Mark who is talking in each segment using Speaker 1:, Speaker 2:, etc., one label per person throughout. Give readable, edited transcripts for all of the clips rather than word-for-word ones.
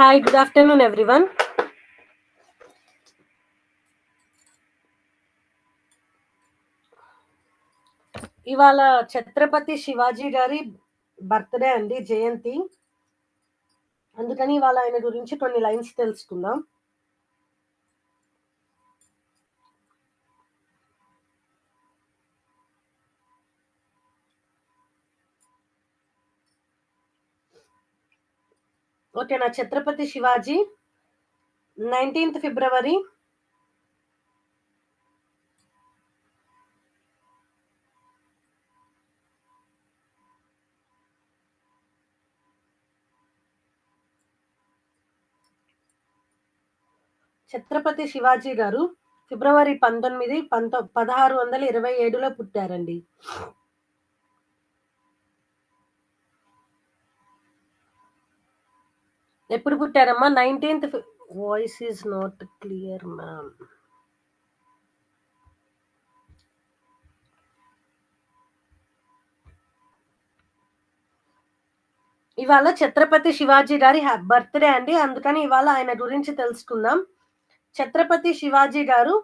Speaker 1: Hi, good afternoon, everyone. ఇవాళ ఛత్రపతి శివాజీ గారి birthday అండి, జయంతి. అందుకని ఇవాళ ఆయన గురించి కొన్ని లైన్స్ తెలుసుకుందాం. ఓకేనా? ఛత్రపతి శివాజీ 19th ఫిబ్రవరి ఛత్రపతి శివాజీ గారు ఫిబ్రవరి 19, 1627లో పుట్టారండి. ఎప్పుడు పుట్టారమ్మా? 19th. Voice is not clear ma'am. ఇవాళ ఛత్రపతి శివాజీ గారి బర్త్డే అండి, అందుకని ఇవాళ ఆయన గురించి తెలుసుకుందాం. ఛత్రపతి శివాజీ గారు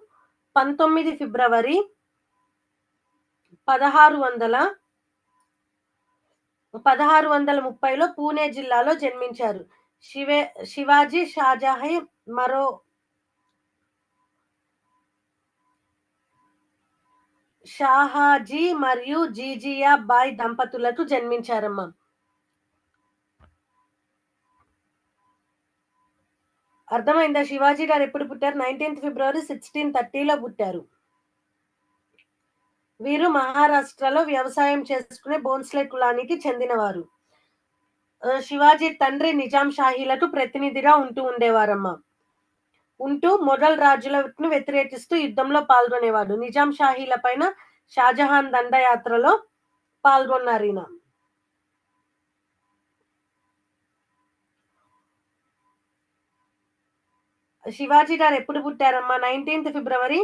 Speaker 1: 19 ఫిబ్రవరి 1630లో పూణే జిల్లాలో జన్మించారు. శివాజీ షాహాజీ మరియు జీజియా బాయ్ దంపతులకు జన్మించారమ్మా. అర్థమైందా? శివాజీ గారు ఎప్పుడు పుట్టారు? 19th ఫిబ్రవరి 1630లో పుట్టారు. వీరు మహారాష్ట్రలో వ్యవసాయం చేసుకునే బోన్స్లే కులానికి చెందినవారు. శివాజీ తండ్రి నిజాం షాహీలకు ప్రతినిధిగా ఉండేవారమ్మా. మొఘల్ రాజులను వ్యతిరేకిస్తూ యుద్ధంలో పాల్గొనేవాడు. నిజాం షాహీల పైన షాజహాన్ దండయాత్రలో పాల్గొన్నారు ఈయన. శివాజీ గారు ఎప్పుడు పుట్టారమ్మా? 19th ఫిబ్రవరి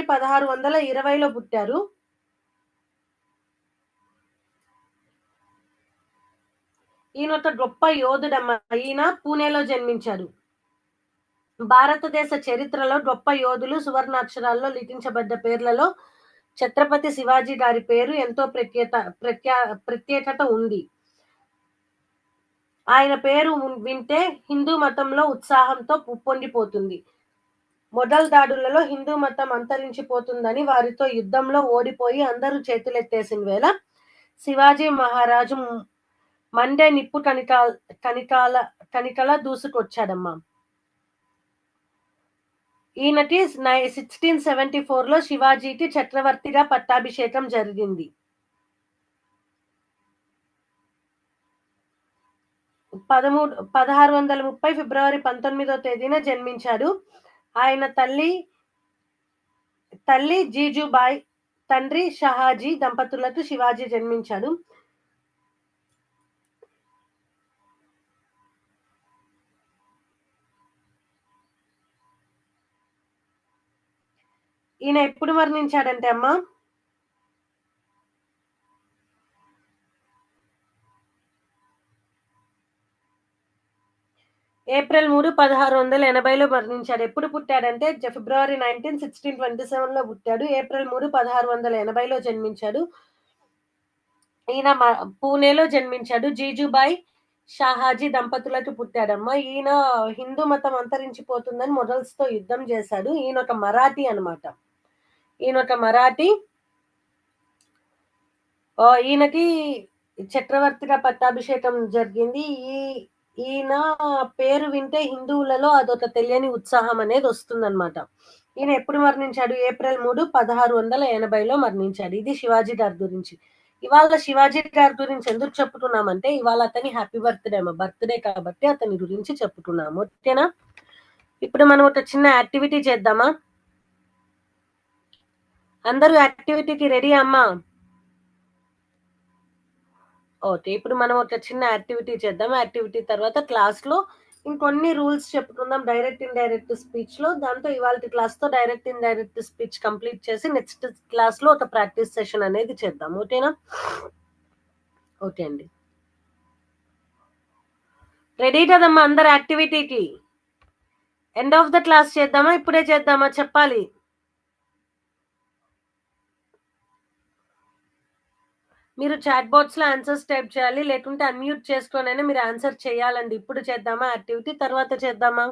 Speaker 1: 1620లో పుట్టారు. ఈయన ఒక గొప్ప యోధుడమ్మా. ఈయన పూణేలో జన్మించాడు. భారతదేశ చరిత్రలో గొప్ప యోధులు సువర్ణాక్షరాల్లో లిఖించబడ్డ పేర్లలో ఛత్రపతి శివాజీ గారి పేరు ఎంతో ప్రత్యేకత ఉంది. ఆయన పేరు వింటే హిందూ మతంలో ఉత్సాహంతో ఉప్పొంగిపోతుంది. మొఘల్ దాడులలో హిందూ మతం అంతరించిపోతుందని వారితో యుద్ధంలో ఓడిపోయి అందరూ చేతులెత్తేసిన వేళ శివాజీ మహారాజు మండే నిప్పు కణికల దూసుకొచ్చాడమ్మా. ఈయనకి 1674లో శివాజీకి చక్రవర్తిగా పట్టాభిషేకం జరిగింది. 1630 ఫిబ్రవరి 19వ తేదీన జన్మించాడు. ఆయన తల్లి జీజుబాయ్, తండ్రి షహాజీ దంపతులకు శివాజీ జన్మించాడు. ఈయన ఎప్పుడు మరణించాడంటే అమ్మా, ఏప్రిల్ 3, 1680లో మరణించాడు. ఎప్పుడు పుట్టాడంటే ఫిబ్రవరి 19, 1627లో పుట్టాడు. ఏప్రిల్ 3, 1680లో జన్మించాడు. ఈయన పూణేలో జన్మించాడు. జీజుబాయ్ షాహాజీ దంపతులకు పుట్టాడమ్మా. ఈయన హిందూ మతం అంతరించిపోతుందని మొఘల్స్ తో యుద్ధం చేశాడు. ఈయన ఒక మరాఠీ అనమాట. ఈయనకి చక్రవర్తిగా పట్టాభిషేకం జరిగింది. ఈయన పేరు వింటే హిందువులలో అదొక తెలియని ఉత్సాహం అనేది వస్తుందన్నమాట. ఈయన ఎప్పుడు మరణించాడు? ఏప్రిల్ 3, 1680లో మరణించాడు. ఇది శివాజీ గారి గురించి. ఇవాళ శివాజీ గారి గురించి ఎందుకు చెప్పుకున్నామంటే, ఇవాళ అతని హ్యాపీ బర్త్డే కాబట్టి అతని గురించి చెప్పుకున్నాము. ఓకేనా? ఇప్పుడు మనం ఒక చిన్న యాక్టివిటీ చేద్దామా? అందరూ యాక్టివిటీకి రెడీ అమ్మా? ఓకే, ఇప్పుడు మనం ఒక చిన్న యాక్టివిటీ చేద్దాం. యాక్టివిటీ తర్వాత క్లాస్ లో ఇంకొన్ని రూల్స్ చెప్పుకుందాం, డైరెక్ట్ ఇండైరెక్ట్ స్పీచ్ లో. దాంతో ఇవాళ క్లాస్ తో డైరెక్ట్ ఇండైరెక్ట్ స్పీచ్ కంప్లీట్ చేసి నెక్స్ట్ క్లాస్ లో ఒక ప్రాక్టీస్ సెషన్ అనేది చేద్దాం. ఓకేనా? ఓకే అండి. రెడీ కదమ్మా అందరు యాక్టివిటీకి? ఎండ్ ఆఫ్ ద క్లాస్ చేద్దామా, ఇప్పుడే చేద్దామా చెప్పాలి. మీరు చాట్ బాక్స్ లో ఆన్సర్స్ టైప్ చేయాలి, లేకుంటే అన్మ్యూట్ చేసుకొనైనా మీరు ఆన్సర్ చేయాలండి. ఇప్పుడు చేద్దామా యాక్టివిటీ, తర్వాత చేద్దామా?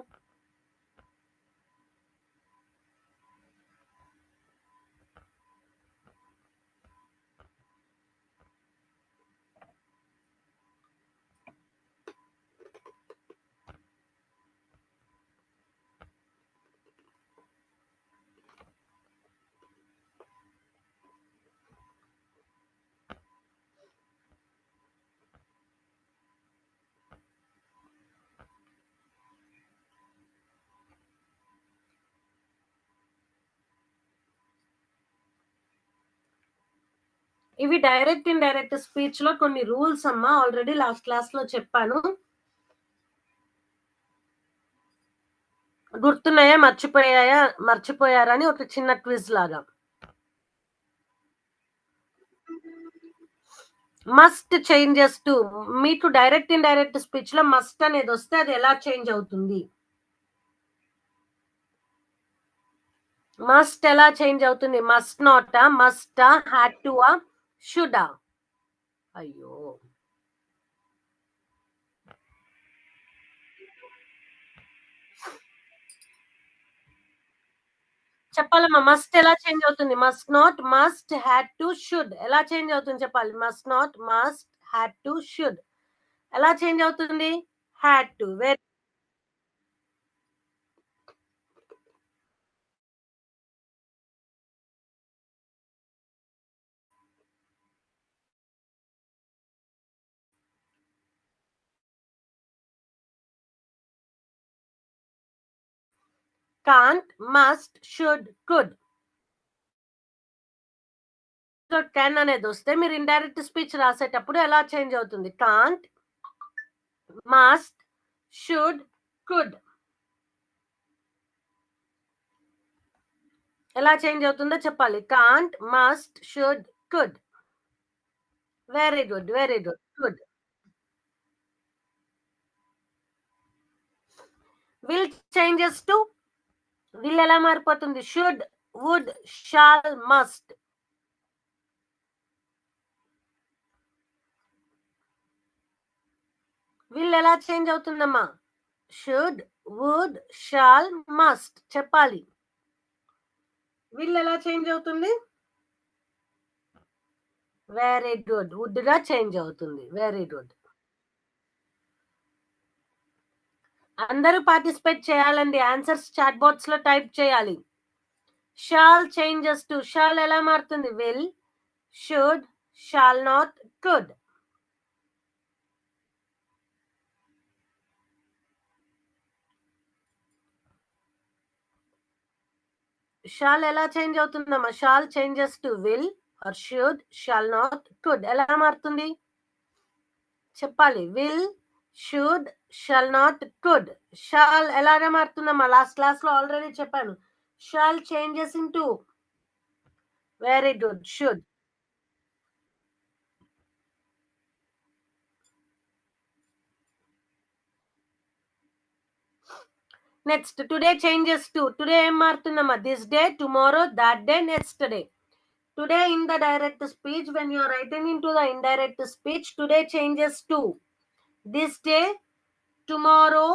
Speaker 1: ఇవి డైరెక్ట్ ఇన్ డైరెక్ట్ స్పీచ్ లో కొన్ని రూల్స్ అమ్మా, ఆల్రెడీ లాస్ట్ క్లాస్ లో చెప్పాను. గుర్తున్నాయా, మర్చిపోయారని ఒక చిన్న క్విజ్ లాగా. మస్ట్ చేంజెస్ టు, మీకు డైరెక్ట్ ఇన్ డైరెక్ట్ స్పీచ్ లో మస్ట్ అనేది వస్తే అది ఎలా చేంజ్ అవుతుంది? మస్ట్ ఎలా చేంజ్ అవుతుంది? Must not, must, had to, should? అయ్యో, చెప్పాలమ్మా. మస్ట్ ఎలా చేంజ్ అవుతుంది? Must not, must, had to, should ఎలా చేంజ్ అవుతుంది చెప్పాలి. Must not, must, had to, should ఎలా చేంజ్ అవుతుంది? Had to. Very can't, must, should, could. Can అనేది వస్తే మీరు ఇండైరెక్ట్ స్పీచ్ రాసేటప్పుడు ఎలా చేంజ్ అవుతుంది? కాంట్, మస్ట్, షుడ్, కుడ్ ఎలా చేంజ్ అవుతుందో చెప్పాలి. Can't, must, should, could. Very good, very good, good. Will changes to, will ఎలా మారిపోతుంది? Should, would, shall, must. Will ఎలా చేంజ్ అవుతుందమ్మా? షుడ్, వుడ్, షాల్, మస్ట్ చెప్పాలి. విల్ ఎలా చేంజ్ అవుతుంది? వెరీ గుడ్, వుడ్ గా చేంజ్ అవుతుంది. Very good. అందరూ పార్టిసిపేట్ చేయాలండి, ఆన్సర్స్ చాట్ బాక్స్ లో టైప్ చేయాలి. షాల్ చేంజెస్ టు, షాల్ ఎలా మారుతుంది? Will, should, shall not, could. Shall ఎలా చేంజ్ అవుతుందమ్మా? Shall changes to will or should, shall not, could ఎలా మారుతుంది చెప్పాలి. Will, should, shall not, could. Shall ఎలాగా మారుతుందమ్మా? లాస్ట్ క్లాస్ లో ఆల్రెడీ చెప్పాను. Shall changes in to, very good, should. Next today changes to, today ఏం మారుతుందమ్మా? This day, tomorrow, that day, next day. Today in the direct speech, when you are writing into the indirect speech, today changes to this day, tomorrow,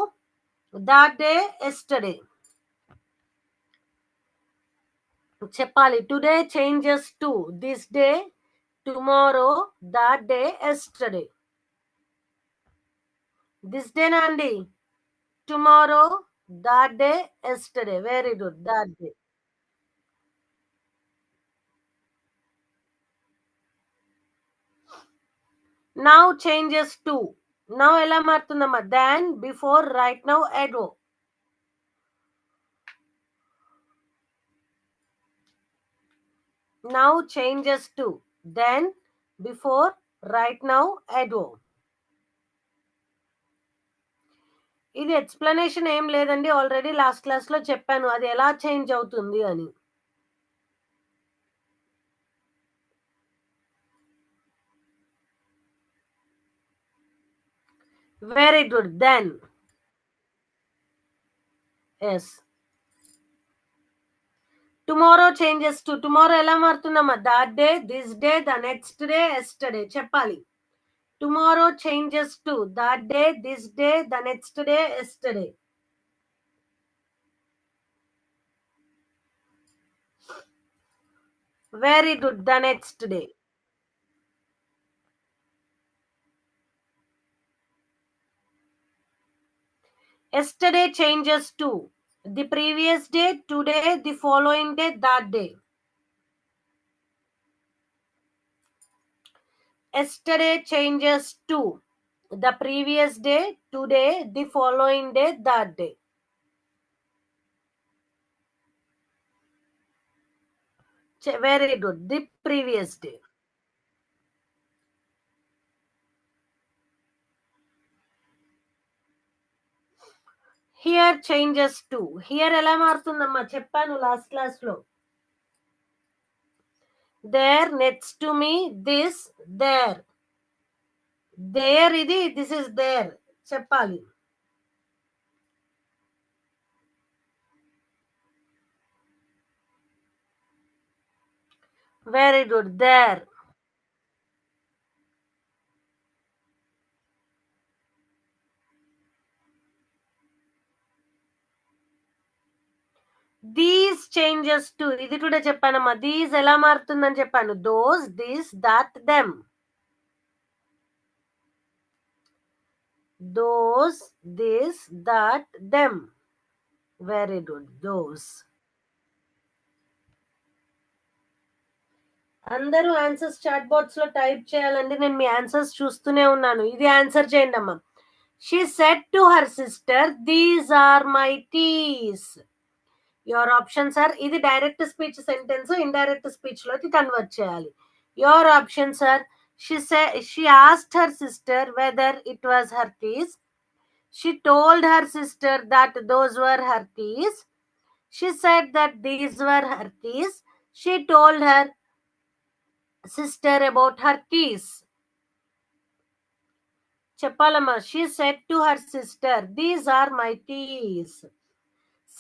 Speaker 1: that day, yesterday. చెప్పాలి. Today changes to, this day, tomorrow, that day, yesterday. This డేనా అండి? Tomorrow, that day, yesterday. Very good, that day. Now changes to, now ఎలా మారుతుందమ్మా? Than, before, right now, ago. Now changes to, then, before, right now, ago. ఇది explanation ఏం లేదండి, already last class లో చెప్పాను అది ఎలా చేంజ్ అవుతుంది అని. Very good. Then. Yes. Tomorrow changes to. Tomorrow ఎలా మారుతుందమ్మా? That day, this day, the next day, yesterday చెప్పాలి. Tomorrow changes to that day, this day, the next day, yesterday. Very good. The next day. Yesterday changes to the previous day, today, the following day, that day. Yesterday changes to the previous day, today, the following day, that day. Very good. The previous day. Here changes to. Here ఎలా మారుతుందమ్మా? చెప్పాను last class లో. There, next to me, this, there. There ఇది, this is there చెప్పాలి. Very good. There. These changes to. ఇది కూడా చెప్పానమ్మా. These ఎలా మారుతుందని చెప్పాను. Those, this, that, them. Those, this, that, them. Very good. Those. అందరూ ఆన్సర్స్ చాట్ బాక్స్ లో type చేయాలండి. నేను మీ ఆన్సర్స్ చూస్తూనే ఉన్నాను. ఇది ఆన్సర్ చేయండి అమ్మా. She said to her sister, these are my teas. Your options are. ఇది direct speech sentence, indirect speech లోకి కన్వర్ట్ చేయాలి. Your options are, she asked her sister whether it was her teas. She told her sister that those were her teas. She said that these were her teas. She told her sister about her teas. చెప్పాలమ్మా. She said to her sister, these are my teas.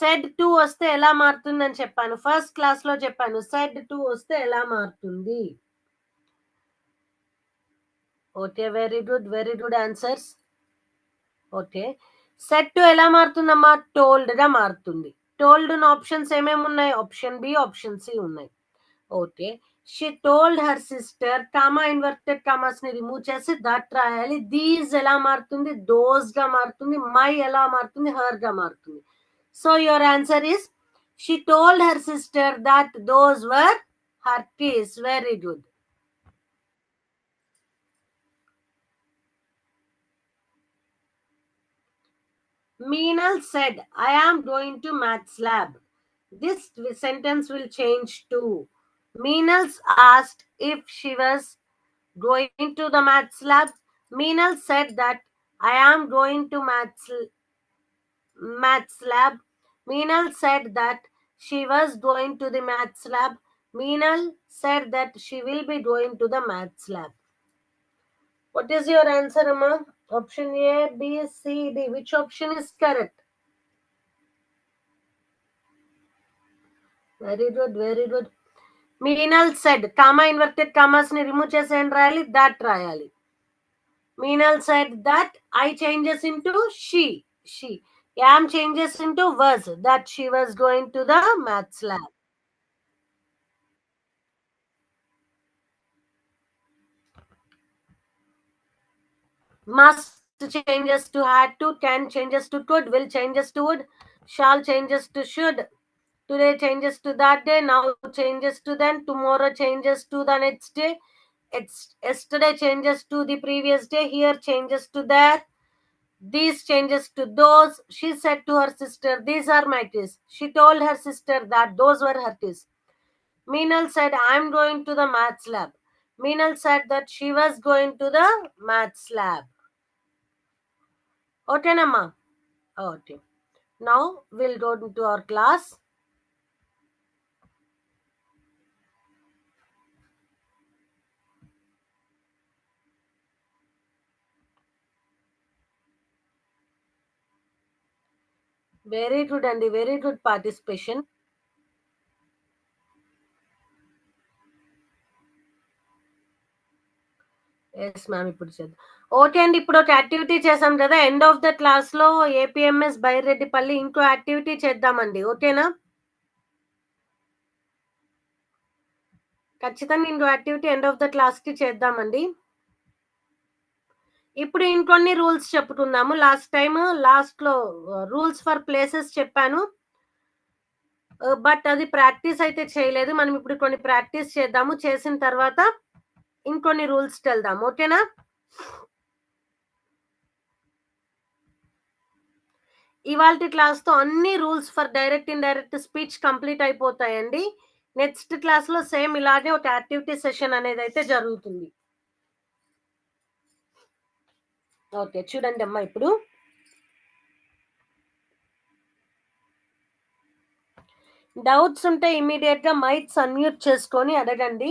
Speaker 1: Said to వస్తే ఎలా మారుతుందని చెప్పాను. First class లో చెప్పాను. Said to వస్తే ఎలా మారుతుంది. Okay. Very good. Very good answers. Okay. Said to ఎలా మారుతుందమ్మా? టోల్డ్ గా మారుతుంది. టోల్డ్ ఆప్షన్స్ ఏమేమి ఉన్నాయి? ఆప్షన్ బి, ఆప్షన్ సి ఉన్నాయి. Okay. She told her sister, comma inverted commas ని రిమూవ్ చేసి దట్ రాయాలి. దీస్ ఎలా మారుతుంది? దోస్ గా మారుతుంది. మై ఎలా మారుతుంది? హర్ గా మారుతుంది. So your answer is, she told her sister that those were her teeth. Very good. Meenal said, I am going to maths lab. This sentence will change to, Meenal asked if she was going to the maths lab. Meenal said that I am going to maths lab. Meenal said that she was going to the maths lab. Meenal said that she will be going to the maths lab. What is your answer, Amma? Option A, B, C, D. Which option is correct? Very good. Very good. Meenal said, comma inverted commas ని remove చేసి ఏం రాయాలి? That రాయాలి. Meenal said that I changes into she. She. Am changes into was. That she was going to the maths lab. Must changes to had to. Can changes to could. Will changes to would. Shall changes to should. Today changes to that day. Now changes to then. Tomorrow changes to the next day. Yesterday changes to the previous day. Here changes to there. These changes to those. She said to her sister, these are my teas. She told her sister that those were her teas. Meenal said, I'm going to the maths lab. Meenal said that she was going to the maths lab. Okay, Nama? Okay. Now we'll go into our class. Very good అండి. Very good participation. Yes ma'am. ఇప్పుడు చేద్దాం. Okay అండి. ఇప్పుడు ఒక activity చేసాం కదా! End of the క్లాస్‌లో APMS Bairedipalli ఇంకో యాక్టివిటీ చేద్దామండి. ఓకేనా? ఖచ్చితంగా ఇంకో యాక్టివిటీ ఎండ్ ఆఫ్ ద క్లాస్‌కి చేద్దామండి. ఇప్పుడు ఇంకొన్ని రూల్స్ చెప్పుకుందాము. లాస్ట్‌లో రూల్స్ ఫర్ ప్లేసెస్ చెప్పాను. బట్ అది ప్రాక్టీస్ అయితే చేయలేదు. మనం ఇప్పుడు కొన్ని ప్రాక్టీస్ చేద్దాము. చేసిన తర్వాత ఇంకొన్ని రూల్స్‌కెళ్దాం. ఓకేనా? ఇవాల్టి క్లాస్‌తో అన్ని rules for direct, indirect speech complete అయిపోతాయండి. నెక్స్ట్ క్లాస్‌లో సేమ్ ఇలాగే ఒక యాక్టివిటీ సెషన్ అనేదైతే జరుగుతుంది. ఓకే. చూడండమ్మా ఇప్పుడు. డౌట్స్ ఉంటే ఇమ్మీడియేట్‌గా మైక్స్ అన్‌మ్యూట్ చేసుకొని అడగండి.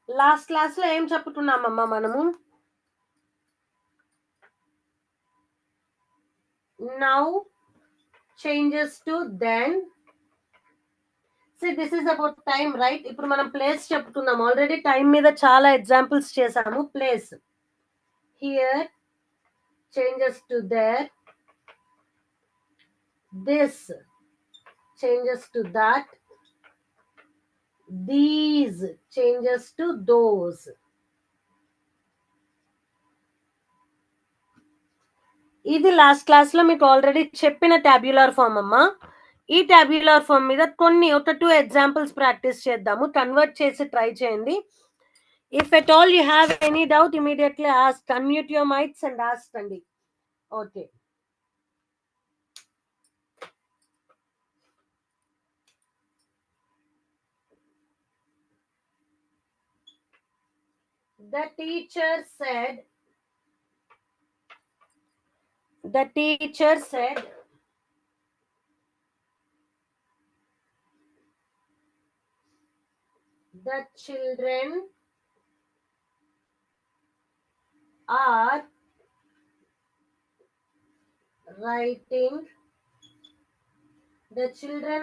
Speaker 1: లాస్ట్ క్లాస్‌లో ఏం చెప్పుకున్నామమ్మా మనము? Now changes to then. See, this is about time, right? ఇప్పుడు మనం ప్లేస్ చెప్పుకుందాం. ఆల్రెడీ టైం మీద చాలా ఎగ్జాంపుల్స్ చేసాము. Place. Here changes to there. This changes to that. These changes to those. ఇది లాస్ట్ క్లాస్ లో మీకు ఆల్రెడీ చెప్పిన టాబ్యులర్ ఫామ్ అమ్మా. ఈ టాబ్యులర్ ఫామ్ మీద ఒక 2 ఎగ్జాంపుల్స్ ప్రాక్టీస్ చేద్దాము. కన్వర్ట్ చేసి ట్రై చేయండి. If at all you have any doubt immediately ask. Unmute your mics and ask అండి. Okay. The teacher said the children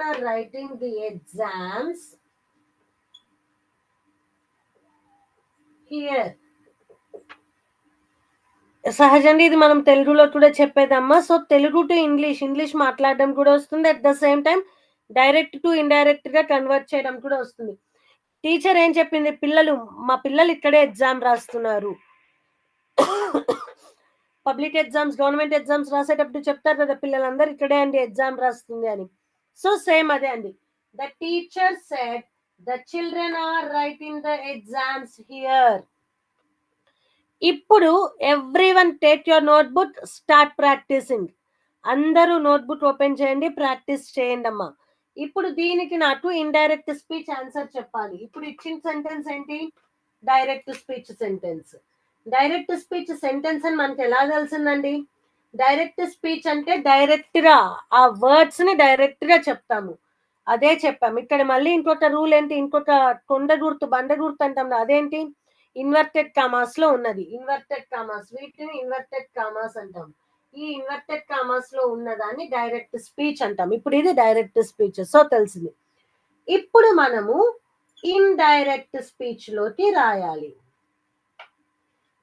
Speaker 1: are writing the exams here. సహజంగా ఇది మనం తెలుగులో కూడా చెప్పేదమ్మా. సో తెలుగు టు ఇంగ్లీష్ మాట్లాడడం కూడా వస్తుంది. At the same time direct to indirect గా కన్వర్ట్ చేయడం కూడా వస్తుంది. టీచర్ ఏం చెప్పింది? మా పిల్లలు ఇక్కడే ఎగ్జామ్ రాస్తున్నారు. పబ్లిక్ ఎగ్జామ్స్, గవర్నమెంట్ ఎగ్జామ్స్ రాసేటప్పుడు చెప్తారు కదా, పిల్లలందరూ ఇక్కడే అండి ఎగ్జామ్ రాస్తుంది అని. సో సేమ్ అదే అండి. The teacher said the children are writing the exams here. ఇప్పుడు everyone take your notebook, start practising. అందరూ నోట్బుక్ ఓపెన్ చేయండి, ప్రాక్టీస్ చేయండి అమ్మా. ఇప్పుడు దీనికి నాకు ఇండైరెక్ట్ స్పీచ్ ఆన్సర్ చెప్పాలి. ఇప్పుడు ఇచ్చిన సెంటెన్స్ ఏంటి? Direct speech sentence. Direct speech sentence అని మనకి ఎలా తెలిసిందండి? డైరెక్ట్ స్పీచ్ అంటే డైరెక్ట్ గా ఆ వర్డ్స్ ని డైరెక్ట్ గా చెప్తాము. అదే చెప్పాము. ఇక్కడ మళ్ళీ ఇంకొక రూల్ ఏంటి? ఇంకొక కొండ గుర్తు, బండ గుర్తు అంటాం. అదేంటి? ఇన్వర్టెడ్ కామాస్ లో ఉన్నది. ఇన్వర్టెడ్ కామాస్, వీటిని ఇన్వర్టెడ్ కామాస్ అంటాం. ఈ ఇన్వర్టెడ్ కామాస్ లో ఉన్నదాన్ని డైరెక్ట్ స్పీచ్ అంటాం. ఇప్పుడు ఇది డైరెక్ట్ స్పీచ్. సో తెలిసింది. ఇప్పుడు మనము ఇండైరెక్ట్ స్పీచ్ లోకి రాయాలి.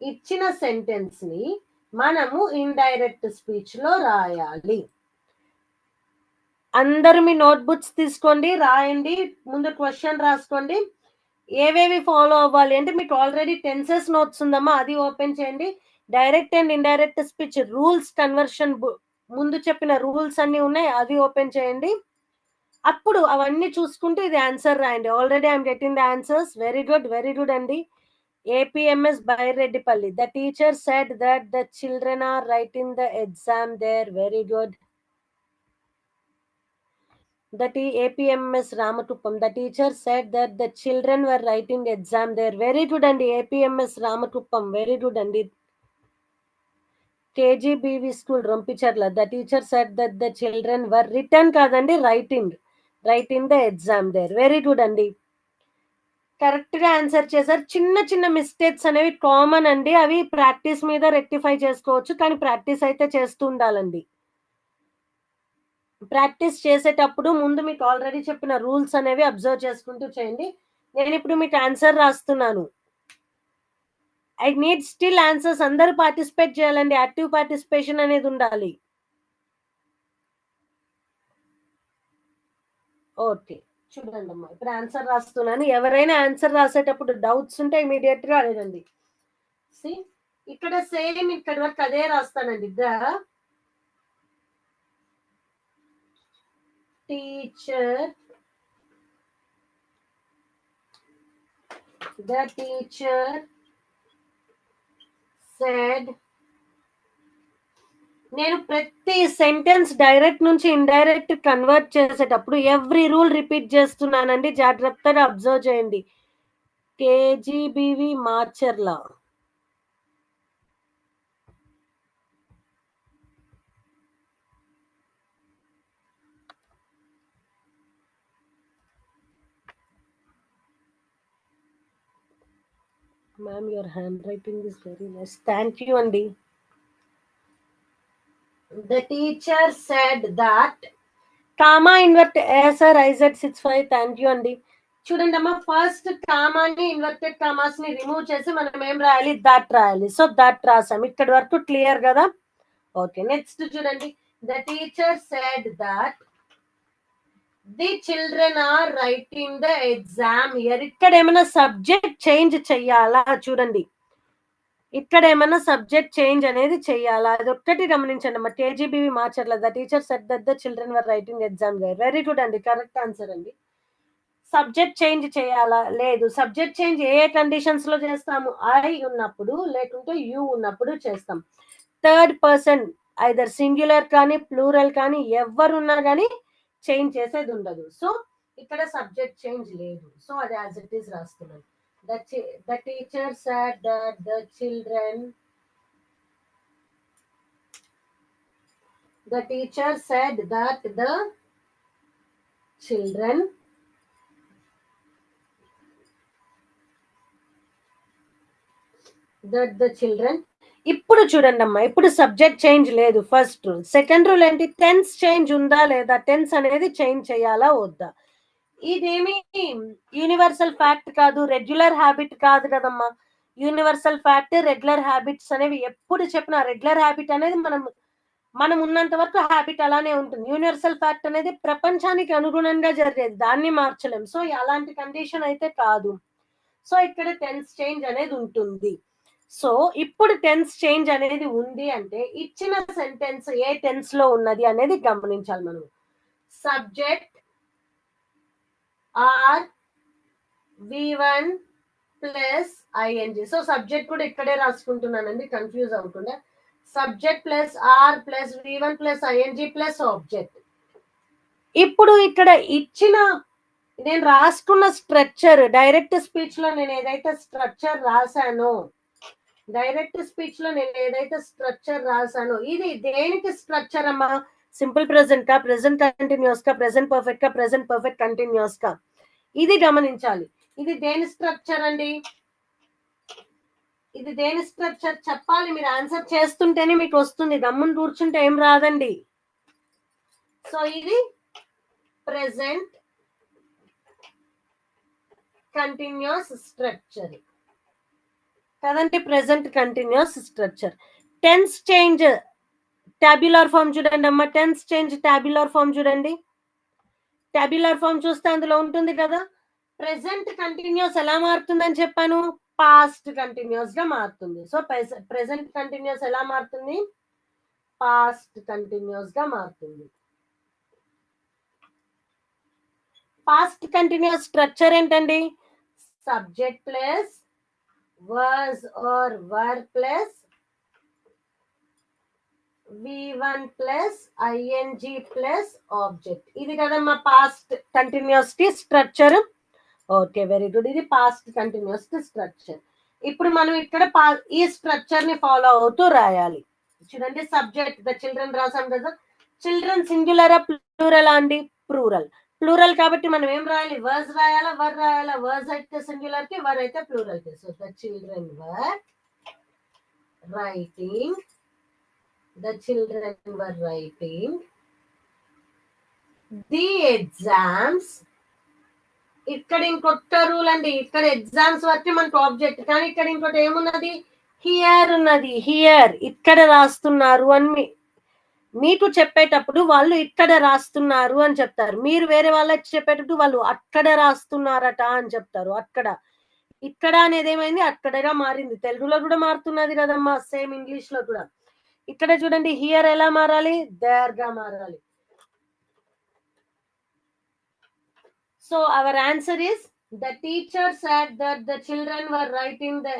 Speaker 1: ఇచ్చిన సెంటెన్స్ ని మనము ఇండైరెక్ట్ స్పీచ్ లో రాయాలి. అందరు మీ నోట్బుక్స్ తీసుకోండి, రాయండి. ముందు క్వశ్చన్ రాసుకోండి. ఏవేవి ఫాలో అవ్వాలి అంటే మీకు ఆల్రెడీ టెన్సెస్ నోట్స్ ఉందమ్మా, అది ఓపెన్ చేయండి. Direct and indirect speech rules conversion ముందు చెప్పిన రూల్స్ అన్ని ఉన్నాయి, అది ఓపెన్ చేయండి. అప్పుడు అవన్నీ చూసుకుంటూ ఇది ఆన్సర్ రాయండి. Already I'm getting the answers. Very good అండి. APMS Bairedipalli. The teacher said that the children are writing the exam there. Very good. APMS Ramatuppam. The teacher said that the children were writing exam there. Very good andi. APMS Ramatuppam. Very good andi. KGBV School Rompicharla. The teacher said that the children were written kadandi, writing the exam there. Very good andi. Correct గా answer చేశారు. చిన్న చిన్న mistakes అనేవి common అండి. అవి practice మీద rectify చేసుకోవచ్చు. కానీ ప్రాక్టీస్ అయితే చేస్తూ ఉండాలండి. ప్రాక్టీస్ చేసేటప్పుడు ముందు మీకు ఆల్రెడీ చెప్పిన రూల్స్ అనేవి అబ్జర్వ్ చేసుకుంటూ చేయండి. నేను ఇప్పుడు మీకు ఆన్సర్ రాస్తున్నాను. I need still answers. అందరూ పార్టిసిపేట్ చేయాలండి. యాక్టివ్ పార్టిసిపేషన్ అనేది ఉండాలి. ఓకే, చూడండి అమ్మా, ఇప్పుడు ఆన్సర్ రాస్తున్నాను. ఎవరైనా ఆన్సర్ రాసేటప్పుడు డౌట్స్ ఉంటే ఇమీడియట్ గా అడగండి. సి, ఇక్కడ సేమ్ ఇక్కడ వరకు అదే రాస్తానండి. the teacher said. నేను ప్రతి సెంటెన్స్ డైరెక్ట్ నుంచి ఇండైరెక్ట్ కన్వర్ట్ చేసేటప్పుడు ఎవ్రీ రూల్ రిపీట్ చేస్తున్నానండి. జాగ్రత్తగా అబ్జర్వ్ చేయండి. KGBV Macherla. Ma'am, your handwriting is very nice. Thank you అండి. The teacher said that comma invert sir IZ65. Thank you అండి. చూడండి అమ్మా, ఫస్ట్ కామాని ఇన్వర్టెడ్ కామాస్ ని రిమూవ్ చేసి మనం ఏం రాయాలి? దట్ రాయాలి. సో దట్ రాసాం. ఇక్కడి వరకు క్లియర్ కదా? ఓకే, నెక్స్ట్ చూడండి. The teacher said that the children are writing the exam here. ఇక్కడ ఏమైనా సబ్జెక్ట్ చేంజ్ చెయ్యాలా? చూడండి, ఇక్కడ ఏమైనా సబ్జెక్ట్ చేంజ్ అనేది చెయ్యాలా? అది ఒక్కటి గమనించండి అమ్మా. KGBV Macherla. The teacher said that the children were writing exam here. Very good అండి, కరెక్ట్ ఆన్సర్ అండి. సబ్జెక్ట్ చేంజ్ చేయాలా? లేదు. సబ్జెక్ట్ చేంజ్ ఏ కండిషన్స్ లో చేస్తాము? ఐ ఉన్నప్పుడు, లేకుంటే యూ ఉన్నప్పుడు చేస్తాం. థర్డ్ పర్సన్ ఐదర్ సింగులర్ కానీ ప్లూరల్ కానీ ఎవరున్నా కానీ చేంజ్ చేసేది ఉండదు. సో ఇక్కడ సబ్జెక్ట్ చేంజ్ లేదు. సో అది యాజ్ ఇట్ ఈస్ రాస్తున్నాను. The teacher said that the children the teacher said that the children ఇప్పుడు చూడండి అమ్మా, ఇప్పుడు సబ్జెక్ట్ చేంజ్ లేదు. First rule. సెకండ్ రూల్ ఏంటి? టెన్స్ చేంజ్ ఉందా లేదా? టెన్స్ అనేది చేంజ్ చేయాలా వద్దా? ఇదేమి యూనివర్సల్ ఫ్యాక్ట్ కాదు, రెగ్యులర్ హ్యాబిట్ కాదు కదమ్మా. యూనివర్సల్ ఫ్యాక్ట్, రెగ్యులర్ హ్యాబిట్స్ అనేవి ఎప్పుడు చెప్పినా, రెగ్యులర్ హ్యాబిట్ అనేది మనం ఉన్నంత వరకు హ్యాబిట్ అలానే ఉంటుంది. యూనివర్సల్ ఫ్యాక్ట్ అనేది ప్రపంచానికి అనుగుణంగా జరిగేది, దాన్ని మార్చలేం. సో అలాంటి కండిషన్ అయితే కాదు. సో ఇక్కడ టెన్స్ చేంజ్ అనేది ఉంటుంది. సో ఇప్పుడు టెన్స్ చేంజ్ అనేది ఉంది అంటే ఇచ్చిన సెంటెన్స్ ఏ టెన్స్ లో ఉన్నది అనేది గమనించాలి మనం. Subject are V1 plus ING. So subject కూడా ఇక్కడే రాసుకుంటున్నానండి, కన్ఫ్యూజ్ అవ్వకుండా. Subject plus are plus V1 plus ING plus object. ఇప్పుడు ఇక్కడ ఇచ్చిన నేను రాసుకున్న స్ట్రక్చర్, డైరెక్ట్ స్పీచ్ లో నేను ఏదైతే స్ట్రక్చర్ రాశానో, ఇది దేనికి స్ట్రక్చర్ అమ్మా? సింపుల్ ప్రెసెంట్ కా, ప్రెసెంట్ కంటిన్యూస్ కా, ప్రెసెంట్ పర్ఫెక్ట్ కా, ప్రెసెంట్ పర్ఫెక్ట్ కంటిన్యూస్ కా? ఇది గమనించాలి. ఇది దేని స్ట్రక్చర్ అండి? ఇది దేని స్ట్రక్చర్ చెప్పాలి. మీరు ఆన్సర్ చేస్తుంటేనే మీకు వస్తుంది, గమ్మున కూర్చుంటే ఏం రాదండి. సో ఇది ప్రెసెంట్ కంటిన్యూస్ స్ట్రక్చర్ కదండి, present continuous structure. Tense change tabular form చూడండి అమ్మా. టెన్స్ చేంజ్ టాబ్యులర్ ఫామ్ చూడండి. టాబ్యులర్ ఫామ్ చూస్తే అందులో ఉంటుంది కదా. ప్రెసెంట్ కంటిన్యూస్ ఎలా మారుతుందని చెప్పాను? పాస్ట్ కంటిన్యూస్ గా మారుతుంది. సో ప్రెసెంట్ కంటిన్యూస్ ఎలా మారుతుంది? పాస్ట్ కంటిన్యూస్ గా మారుతుంది. పాస్ట్ కంటిన్యూస్ స్ట్రక్చర్ ఏంటండి? Subject plus was or were plus V1 plus ING plus object. ఇది కదమ్మా past continuous structure. Okay, very good. ఇది పాస్ట్ కంటిన్యూస్టీ స్ట్రక్చర్. ఇప్పుడు మనం ఇక్కడ ఈ స్ట్రక్చర్ ని ఫాలో అవుతూ రాయాలి. చూడండి, సబ్జెక్ట్ ద చిల్డ్రన్ రాసాం కదా. చిల్డ్రన్ సింగులరా ప్లూరలా అండి? ప్లూరల్. ప్లూరల్ కాబట్టి మనం ఏం రాయాలి? వర్స్ రాయాలా, వర్ రాయాలా? వర్స్ అయితే సింగులర్ కి, వర్ అయితే ప్లూరల్ కి. So the children were writing, the children were writing the exams. ఇక్కడ ఇంకొక రూల్ అండి, ఇక్కడ ఎగ్జామ్స్ వరకు మనకు ఆబ్జెక్ట్, కానీ ఇక్కడ ఇంకోటి ఏమున్నది? హియర్ ఉన్నది. హియర్ ఇక్కడ రాస్తున్నారు అని మీకు చెప్పేటప్పుడు వాళ్ళు ఇక్కడ రాస్తున్నారు అని చెప్తారు. మీరు వేరే వాళ్ళకి చెప్పేటప్పుడు వాళ్ళు అక్కడ రాస్తున్నారట అని చెప్తారు. అక్కడ, ఇక్కడ అనేది ఏమైంది? అక్కడగా మారింది. తెలుగులో కూడా మారుతున్నది కదమ్మా, సేమ్ ఇంగ్లీష్ లో కూడా. ఇక్కడ చూడండి, హియర్ ఎలా మారాలి? దేర్ గా మారాలి. So our answer is the teacher said that the children were writing the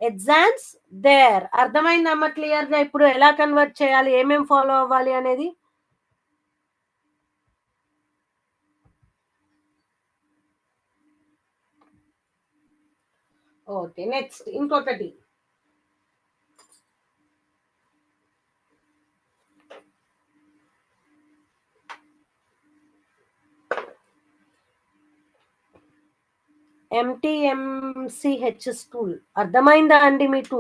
Speaker 1: exams there. అర్థమైందమ్మా క్లియర్ గా? ఇప్పుడు ఎలా కన్వర్ట్ చేయాలి, ఏమేం ఫాలో అవ్వాలి అనేది. ఓకే, నెక్స్ట్ ఇంకొకటి. MTMCH school. అర్థమైందా అండి మీకు?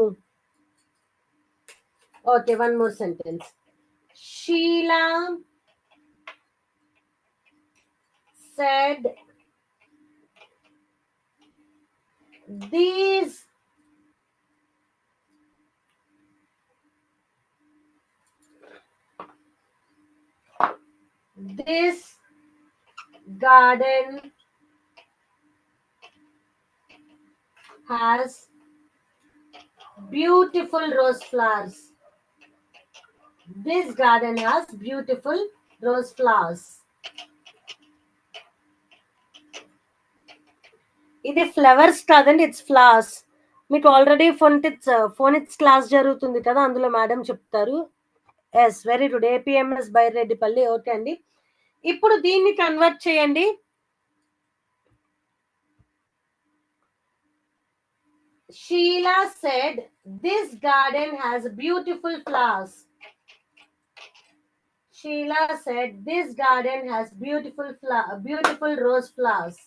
Speaker 1: Okay, one more sentence. Sheila said these this garden has beautiful rose flowers. This garden has beautiful rose flowers. ఇది ఫ్లవర్స్ కాదండి, ఇట్స్ ఫ్లవర్స్. మీకు ఆల్రెడీ ఫోనిక్స్ క్లాస్ జరుగుతుంది కదా, అందులో మేడం చెప్తారు. Yes, very good. APMS Byreddipalli. Okay అండి, ఇప్పుడు దీన్ని కన్వర్ట్ చేయండి. Sheila said this garden has beautiful flowers. Sheila said this garden has beautiful rose flowers.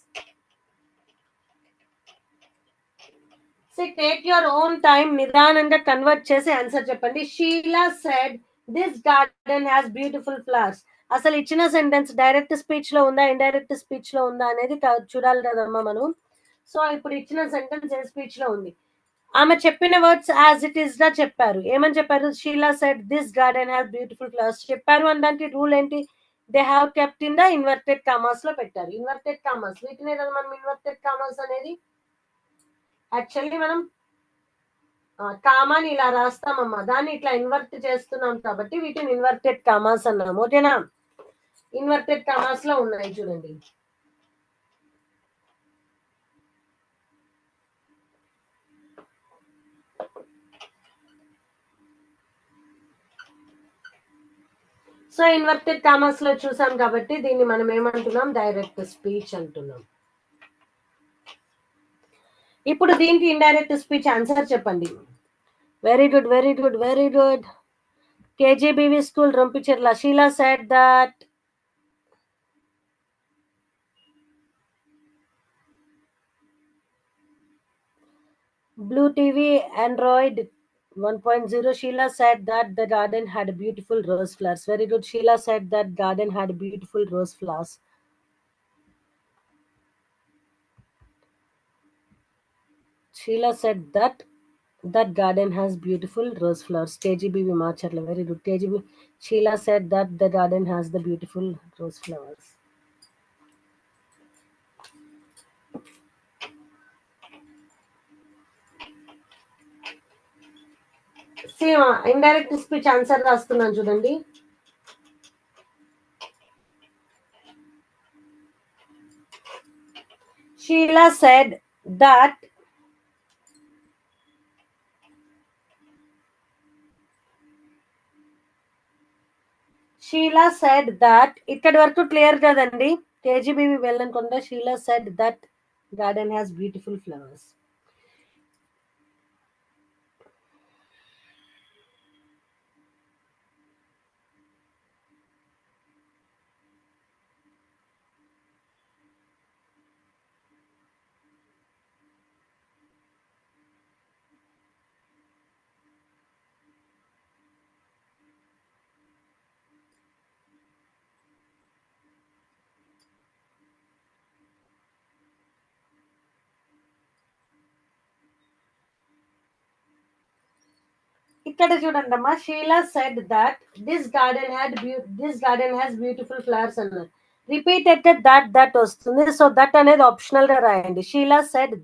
Speaker 1: So take your own time, నిదానంగా కన్వర్ట్ చేసి ఆన్సర్ చెప్పండి. Sheela said this garden has beautiful flowers. అసలు ఇచ్చిన sentence direct speech లో ఉందా, indirect speech లో ఉందా అనేది చూడాలి కదమ్మా మనం. సో ఇప్పుడు ఇచ్చిన సెంటెన్స్ ఏ స్పీచ్ లో ఉంది? ఆమె చెప్పిన వర్డ్స్ యాజ్ ఇట్ ఈస్ గా చెప్పారు. ఏమని చెప్పారు? Sheela said this garden has beautiful flowers చెప్పారు. అనడానికి రూల్ ఏంటి? They have kept in the inverted commas లో పెట్టారు. ఇన్వర్టెడ్ కామర్స్, వీటినే కదా మనం ఇన్వర్టెడ్ కామర్స్ అనేది. యాక్చువల్లీ మనం కామాని ఇలా రాస్తామమ్మా, దాన్ని ఇట్లా ఇన్వర్ట్ చేస్తున్నాం కాబట్టి వీటిని ఇన్వర్టెడ్ కామాస్ అన్నాం. ఓకేనా? ఇన్వర్టెడ్ కామాస్ లో ఉన్నాయి చూడండి. సో ఇన్వర్టెడ్ కామర్స్ లో చూసాం కాబట్టి దీన్ని మనం ఏమంటున్నాం? డైరెక్ట్ స్పీచ్ అంటున్నాం. ఇప్పుడు దీనికి ఇండైరెక్ట్ స్పీచ్ ఆన్సర్ చెప్పండి. Very good, very good, very good. KGBV school Rompicherla. Sheela said that Blue TV Android 1.0. Sheila said that the garden had beautiful rose flowers. Very good. Sheila said that garden had beautiful rose flowers. Sheila said that garden has beautiful rose flowers. KGBV Macharla. Very good. KGB. Sheila said that the garden has the beautiful rose flowers. See, indirect speech answer రాస్తున్నాను చూడండి. Sheila said that ఇక్కడి వరకు clear కదండి? KGBV వెళ్ళనుకుంటా. Sheela said that garden has beautiful flowers. ఇక్కడ చూడండమ్మా, Sheela said that this garden has beautiful flowers అన్నారు. Repeated that వస్తుంది. సో దట్ అనేది ఆప్షనల్ గా రాయండి. Sheela said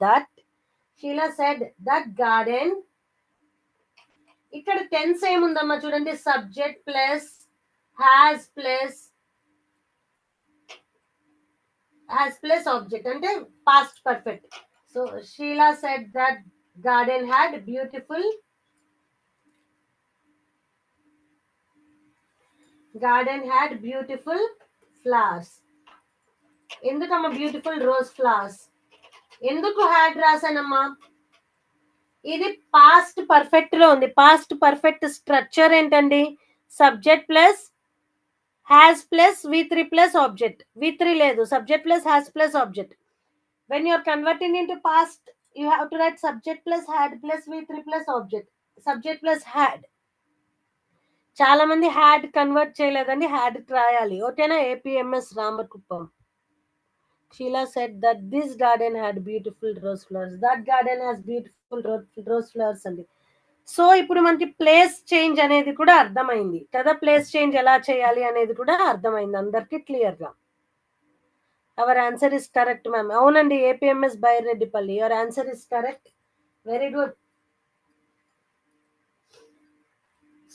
Speaker 1: that garden. ఇక్కడ టెన్స్ ఏముందమ్మా చూడండి, subject plus has plus object అంటే past perfect. So Sheela said that garden had beautiful flowers. ఎందుకమ్మా బ్యూటిఫుల్ రోజ్ ఫ్లవర్స్? ఎందుకు హ్యాడ్ రాసానమ్మా? ఇది పాస్ట్ పర్ఫెక్ట్ లో ఉంది. పాస్ట్ పర్ఫెక్ట్ స్ట్రక్చర్ ఏంటండి? Subject plus has plus V3 plus object. V3 లేదు, subject plus has plus object. When you're converting into past you have to write subject plus had plus V3 plus object. Subject plus had. చాలా మంది had convert చేయలేదండి, had రాయాలి. ఓకేనా? APMS Ramakuppam. Sheila said that this garden had beautiful rose flowers. That garden has beautiful rose flowers అండి. So ఇప్పుడు మనకి place change అనేది కూడా అర్థమైంది కదా. ప్లేస్ చేంజ్ ఎలా చేయాలి అనేది కూడా అర్థమైంది అందరికి క్లియర్ గా. Hour answer is correct ma'am. అవునండి, APMS Baireddipalli. Your answer is correct. Very good.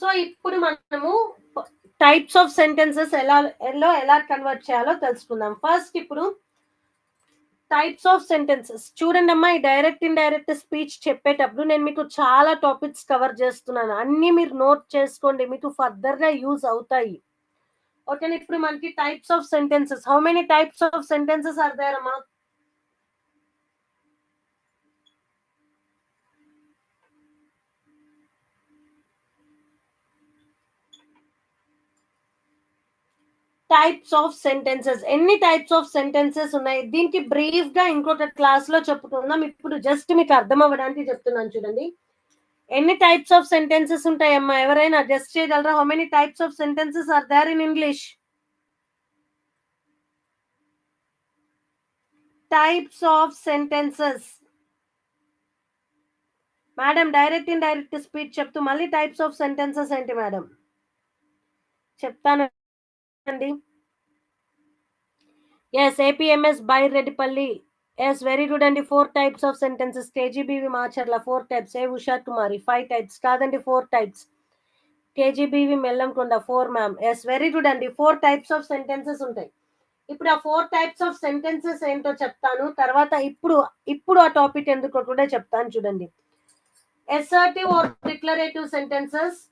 Speaker 1: So ఇప్పుడు మనము టైప్స్ ఆఫ్ సెంటెన్సెస్ ఎలా కన్వర్ట్ చేయాలో తెలుసుకుందాం. ఫస్ట్ ఇప్పుడు టైప్స్ ఆఫ్ సెంటెన్సెస్ చూడండి అమ్మా. ఈ డైరెక్ట్ ఇండైరెక్ట్ స్పీచ్ చెప్పేటప్పుడు నేను మీకు చాలా టాపిక్స్ కవర్ చేస్తున్నాను. అన్ని మీరు నోట్ చేసుకోండి, మీకు ఫర్దర్ గా యూజ్ అవుతాయి. ఓకే, ఇప్పుడు మనకి types of sentences. How many types of sentences are there అమ్మా? Types of sentences. ఎన్ని టైప్స్ ఆఫ్ సెంటెన్సెస్ ఉన్నాయి? దీనికి బ్రీఫ్ గా ఇంకొక క్లాస్ లో చెప్పుకుందాం. ఇప్పుడు జస్ట్ మీకు అర్థం అవ్వడానికి చెప్తున్నాను చూడండి. ఎన్ని టైప్స్ ఆఫ్ సెంటెన్సెస్ ఉంటాయమ్మా? ఎవరైనా జస్ట్ చేయగలరా? How many types of sentences are there in English? Types of sentences. Madam direct indirect speech చెప్తూ మళ్ళీ టైప్స్ ఆఫ్ సెంటెన్సెస్ ఏంటి మేడం? చెప్తానండి. Yes, APMS Byreddipalli. Yes, very good అండి. 4 types of sentences. KGBV Macherla 4 types. Usha Kumari 5 types. కాదండి, 4 types. KGBV Mellamkonda 4 ma'am. Yes, very good అండి. 4 types of sentences ఉంటాయి. ఇప్పుడు ఆ 4 టైప్స్ ఆఫ్ సెంటెన్సెస్ ఏంటో చెప్తాను. తర్వాత ఇప్పుడు ఆ టాపిక్ ఎందుకో కూడా చెప్తాను చూడండి. assertive or declarative sentences.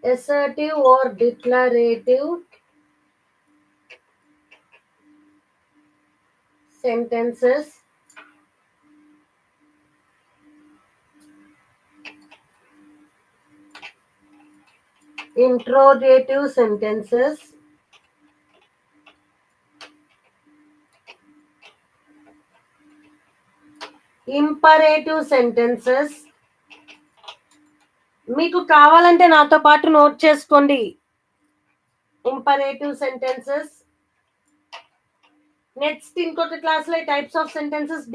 Speaker 1: Assertive or declarative sentences. Interrogative sentences. Imperative sentences. మీకు కావాలంటే నాతో పాటు నోట్ చేసుకోండి. Imperative sentences. నెక్స్ట్ ఇంకొక క్లాస్ లో టైప్స్ ఆఫ్ సెంటెన్సెస్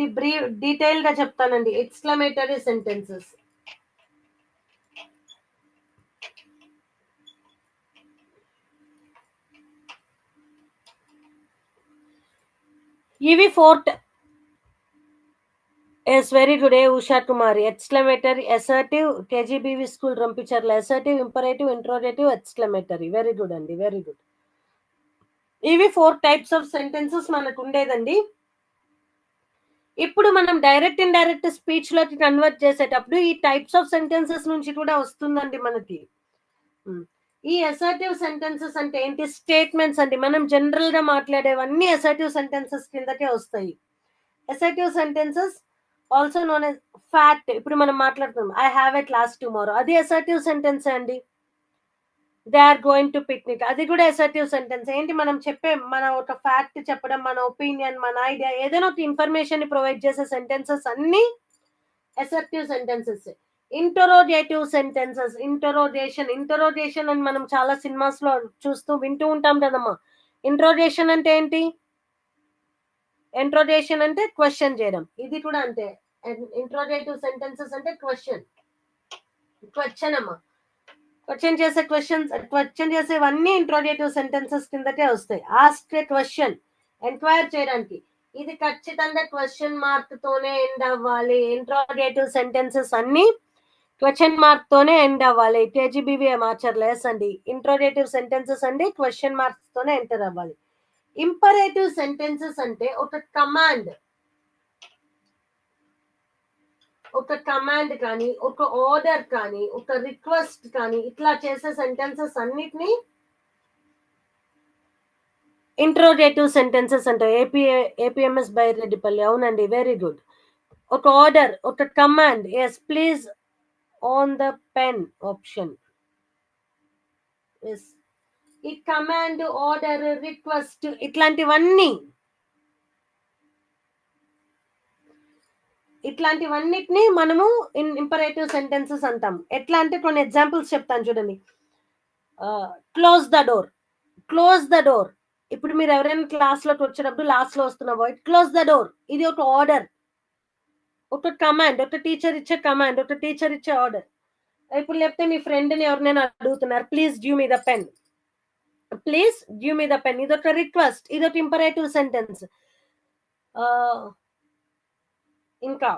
Speaker 1: డీటెయిల్ గా చెప్తానండి. Exclamatory sentences. ఇవి 4. Yes, very good. Usha Kumari. Exclamatory, assertive, KGBV school Rampicherla. Assertive, imperative, interrogative, exclamatory. Very good అండి, వెరీ గుడ్. ఇవి 4 టైప్స్ ఆఫ్ సెంటెన్సెస్ మనకు ఉండేదండి. ఇప్పుడు మనం డైరెక్ట్ ఇండైరెక్ట్ స్పీచ్ లోకి కన్వర్ట్ చేసేటప్పుడు ఈ టైప్స్ ఆఫ్ సెంటెన్సెస్ నుంచి కూడా వస్తుందండి మనకి. ఈ అసర్టివ్ సెంటెన్సెస్ అంటే ఏంటి? స్టేట్మెంట్స్ అండి. మనం జనరల్ గా మాట్లాడేవన్నీ అసర్టివ్ సెంటెన్సెస్ కిందకే వస్తాయి. Assertive sentences also known as fact. ఇప్పుడు మనం మాట్లాడుతున్నాం I have a class tomorrow, అది అసర్టివ్ సెంటెన్స్ అండి. They are going to picnic, అది కూడా అసర్టివ్ సెంటెన్స్. ఏంటి? మనం మన ఒక ఫ్యాక్ట్ చెప్పడం, మన ఒపీనియన్, మన ఐడియా, ఏదైనా ఒక ఇన్ఫర్మేషన్ ని ప్రొవైడ్ చేసే సెంటెన్సెస్ అన్ని assertive sentences. Interrogative sentences, interrogation అని మనం చాలా సినిమాస్ లో వింటూ ఉంటాం కదమ్మా. ఇంట్రోగేషన్ అంటే ఏంటి? ఇంట్రోగేషన్ అంటే క్వశ్చన్ చేయడం. ఇది కూడా అంతే. ఇంట్రోగేటివ్ సెంటెన్సెస్ అంటే క్వశ్చన్ అమ్మా. క్వశ్చన్ చేసేవన్నీ ఇంట్రోగేటివ్ సెంటెన్సెస్ కిందకే వస్తాయి. ఆస్క్ ఏ క్వశ్చన్, ఎంక్వైర్ చేయడానికి. ఇది ఖచ్చితంగా క్వశ్చన్ మార్క్ తోనే ఎండ్ అవ్వాలి. ఇంట్రోగేటివ్ సెంటెన్సెస్ అన్ని క్వశ్చన్ మార్క్ తోనే ఎండ్ అవ్వాలి. కేజీబీవీ మార్చర్లేస్ అండి. ఇంట్రోగేటివ్ సెంటెన్సెస్ అండి క్వశ్చన్ మార్క్స్ తోనే ఎంటర్ అవ్వాలి. ఇంపరేటివ్ సెంటెన్సెస్ అంటే ఒక కమాండ్ కానీ, ఒక ఆర్డర్ కానీ, ఒక రిక్వెస్ట్ కానీ, ఇట్లా చేసే సెంటెన్సెస్ అన్నిటినీ ఇంట్రోగేటివ్ సెంటెన్సెస్ అంటే ఏపీఎంఎస్ బైరెడ్డిపల్లి. అవునండి, వెరీ గుడ్. ఒక ఆర్డర్, ఒక command, yes please on the pen option. Yes, ఈ కమాండ్, ఆర్డర్, రిక్వెస్ట్ ఇట్లాంటివన్నిటిని మనము ఇంపరేటివ్ సెంటెన్సెస్ అంటాం. ఎట్లా అంటే కొన్ని ఎగ్జాంపుల్స్ చెప్తాను చూడండి. Close the door. ఇప్పుడు మీరు ఎవరైనా క్లాస్ లోకి వచ్చేటప్పుడు లాస్ట్ లో వస్తున్న వర్డ్ క్లోజ్ ద డోర్, ఇది ఒక ఆర్డర్, ఒక కమాండ్, ఒక టీచర్ ఇచ్చే కమాండ్, ఒక టీచర్ ఇచ్చే ఆర్డర్. ఇప్పుడు లేకపోతే మీ ఫ్రెండ్ ని ఎవరినైనా అడుగుతున్నారు, please give me the pen, ఇది ఒక రిక్వెస్ట్, ఇది ఒక ఇంపరేటివ్ సెంటెన్స్. ఇంకా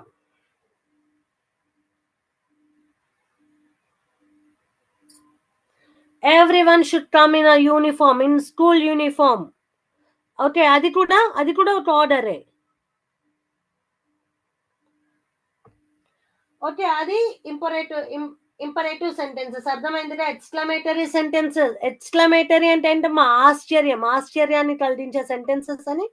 Speaker 1: everyone should come in a uniform, in school uniform. Okay, అది కూడా ఒక ఆర్డరే. ఓకే, అది ఇంపరేటివ్ సెంటెన్సెస్. అర్థమైందిగా? ఎక్స్క్లమేటరీ అంటే ఏంటమ్మా? ఆశ్చర్యాన్ని కలిగించే సెంటెన్సెస్ అని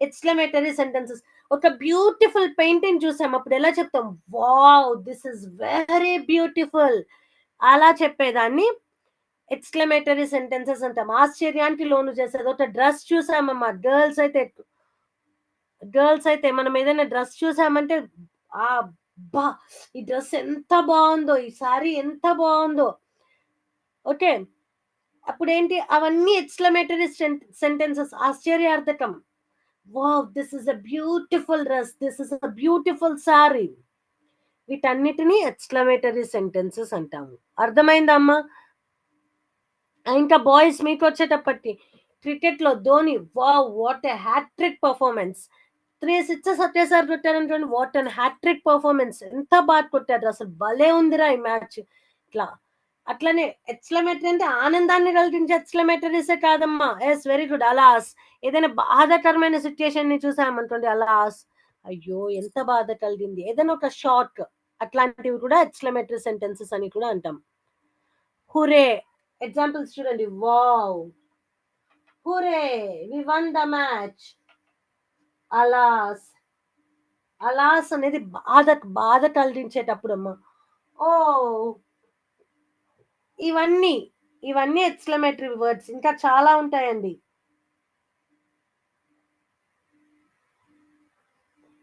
Speaker 1: ఎక్స్క్లమేటరీ సెంటెన్సెస్. ఒక బ్యూటిఫుల్ పెయింటింగ్ చూసాం, అప్పుడు ఎలా చెప్తాం? Wow, this is very beautiful. అలా చెప్పేదాన్ని ఎక్స్క్లమేటరీ సెంటెన్సెస్ అంటాం. ఆశ్చర్యానికి లోను చేసేది. ఒక డ్రెస్ చూసామమ్మా, గర్ల్స్ అయితే మనం ఏదైనా డ్రెస్ చూసామంటే, బా, ఈ డ్రెస్ ఎంత బాగుందో, ఈ సారీ ఎంత బాగుందో. ఓకే, అప్పుడు ఏంటి? అవన్నీ ఎక్స్క్లమేటరీ సెంటెన్సెస్, ఆశ్చర్యార్థకం. Wow, this is a beautiful dress, this is a beautiful sari. వీటన్నిటిని ఎక్స్క్లమేటరీ సెంటెన్సెస్ అంటాము. అర్థమైందమ్మా? ఇంకా బాయ్స్ మీకు వచ్చేటప్పటికి, క్రికెట్ లో Dhoni, wow what a hattrick performance. 3 sixes ఒకేసారి కొట్టారనుకోండి, వాట్ అండ్ హ్యాట్రిక్ పర్ఫార్మెన్స్, ఎంత బాగా కొట్టారు, అసలు భలే ఉందిరా ఈ మ్యాచ్. ఇట్లా అట్లనే ఎక్స్క్లమేటరీ అంటే ఆనందాన్ని కలిగించే ఎక్స్క్లమేటరీసే కాదమ్మా. Yes, very good. అలాస్, ఏదైనా బాధాకరమైన సిచ్యుయేషన్ ని చూసామనుకోండి, అలాస్, అయ్యో ఎంత బాధ కలిగింది. ఏదైనా ఒక షాక్, అట్లాంటివి కూడా ఎక్స్క్లమేటరీ సెంటెన్సెస్ అని కూడా అంటాం. హురే, ఎగ్జాంపుల్స్ చూడండి. Wow, hurray, we won the match. Alas అనేది బాధ కలిగించేటప్పుడు అమ్మా. ఓ, ఇవన్నీ ఎక్స్క్లమేటరీ వర్డ్స్. ఇంకా చాలా ఉంటాయండి.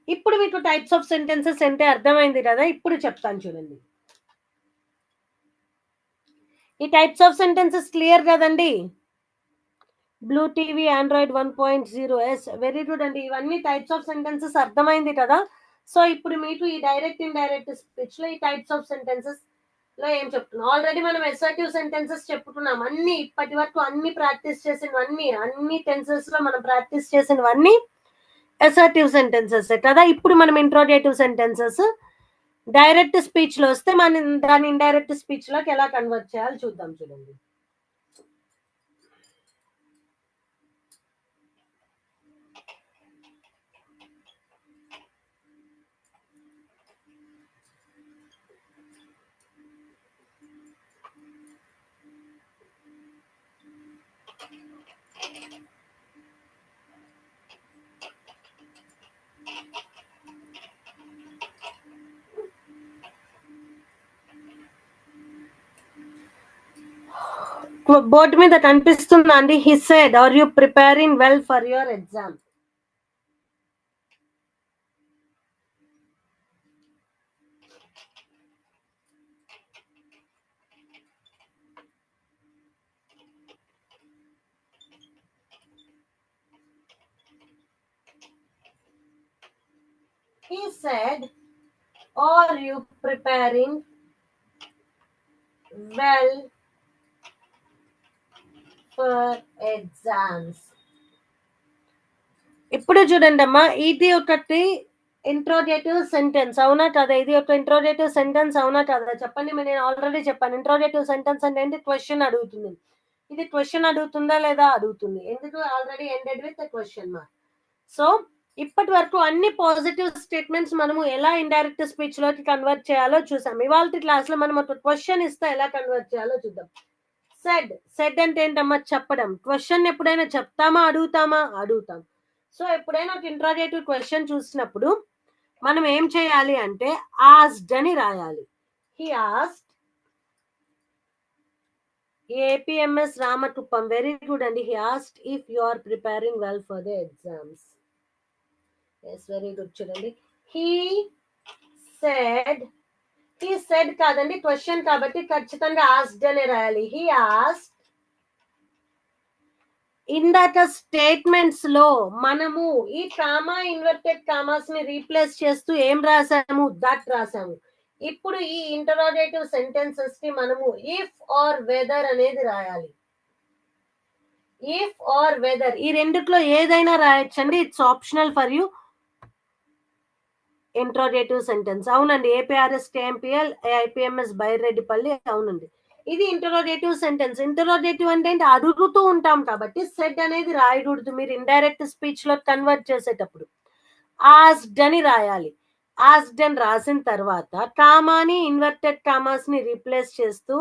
Speaker 1: ఇప్పుడు మీకు టైప్స్ ఆఫ్ సెంటెన్సెస్ అంటే అర్థమైంది కదా? ఇప్పుడు చెప్తాను చూడండి. ఈ టైప్స్ ఆఫ్ సెంటెన్సెస్ క్లియర్ కదండి? Blue TV android 1.0. Yes, very good అండి. ఇవన్నీ టైప్స్ ఆఫ్ సెంటెన్సెస్ అర్థమైంది కదా? సో ఇప్పుడు మీకు ఈ డైరెక్ట్ ఇండైరెక్ట్ స్పీచ్ లో ఈ టైప్స్ ఆఫ్ సెంటెన్సెస్ లో ఏం చెప్తున్నాం? ఆల్రెడీ మనం అసర్టివ్ సెంటెన్సెస్ చెప్పుకున్నాం. ఇప్పటి వరకు అన్ని ప్రాక్టీస్ చేసినవన్నీ, అన్ని టెన్సెస్ లో మనం ప్రాక్టీస్ చేసినవన్నీ అసర్టివ్ సెంటెన్సెస్ కదా? ఇప్పుడు మనం ఇంట్రోగేటివ్ సెంటెన్సెస్ డైరెక్ట్ స్పీచ్ లో వస్తే మనం దాని ఇండైరెక్ట్ స్పీచ్ లోకి ఎలా కన్వర్ట్ చేయాలి చూద్దాం. చూడండి, బోర్డు మీద కనిపిస్తుందా అండి? He said, are you preparing well for your exam? he said, are you preparing well for exams? ఇప్పుడు చూడండి అమ్మా, ఇది ఒకటి ఇంట్రోగేటివ్ సెంటెన్స్ అవునా కదా? ఇది ఒక ఇంట్రోగేటివ్ సెంటెన్స్ అవునా కదా? చెప్పండి. నేను ఆల్రెడీ చెప్పాను, ఇంట్రోగేటివ్ సెంటెన్స్ అంటే ఏంటి? క్వశ్చన్ అడుగుతుంది. ఇది క్వశ్చన్ అడుగుతుందా లేదా? అడుగుతుంది. ఎందుకు? Already ended with question mark. So ఇప్పటి వరకు అన్ని పాజిటివ్ స్టేట్మెంట్స్ మనము ఎలా ఇండైరెక్ట్ స్పీచ్ లోకి కన్వర్ట్ చేయాలో చూసాం. ఇవాళ క్లాస్ లో మనం ఒక క్వశ్చన్ ఇస్తే ఎలా కన్వర్ట్ చేయాలో చూద్దాం. సెడ్ అంటే ఏంటమ్మా? చెప్పడం. క్వశ్చన్ ఎప్పుడైనా చెప్తామా అడుగుతామా? అడుగుతాం. సో ఎప్పుడైనా ఒక ఇంట్రాగేటివ్ క్వశ్చన్ చూసినప్పుడు మనం ఏం చేయాలి అంటే ఆస్క్డ్ అని రాయాలి. He asked. APMS Ramakuppam, very good అండి. He asked if you are preparing well for the exams. Yes, very good. చూడండి, హీ సెడ్ కాదండి, క్వశ్చన్ కాబట్టి ఖచ్చితంగా ఆస్క్డ్ అనే రాయాలి. He asked. ఇందాక స్టేట్మెంట్స్ లో మనము ఈ కామా ఇన్వర్టెడ్ కామాస్ ని రీప్లేస్ చేస్తూ ఏం రాసాము? దట్ రాసాము. ఇప్పుడు ఈ ఇంటరాగేటివ్ సెంటెన్సెస్ కి మనము ఇఫ్ ఆర్ వెదర్ అనేది రాయాలి. ఇఫ్ ఆర్ వెదర్ ఈ రెండిట్లో ఏదైనా రాయొచ్చండి. It's optional for you. Interrogative sentence అవునండి. ఏపీఆర్ఎస్ కేఎంపీఎల్ ఐపీఎంఎస్ బైరెడ్డిపల్లి, అవునండి. ఇది ఇంటరోగేటివ్ సెంటెన్స్. ఇంటరోగేటివ్ అంటే ఏంటి? అడుగుతూ ఉంటాం కాబట్టి సెడ్ అనేది రాయకూడదు. మీరు ఇండైరెక్ట్ స్పీచ్ లో కన్వర్ట్ చేసేటప్పుడు ఆస్క్డ్ అని రాయాలి. ఆస్క్డ్ అని రాసిన తర్వాత కామాని ఇన్వర్టెడ్ కామాస్ ని రీప్లేస్ చేస్తూ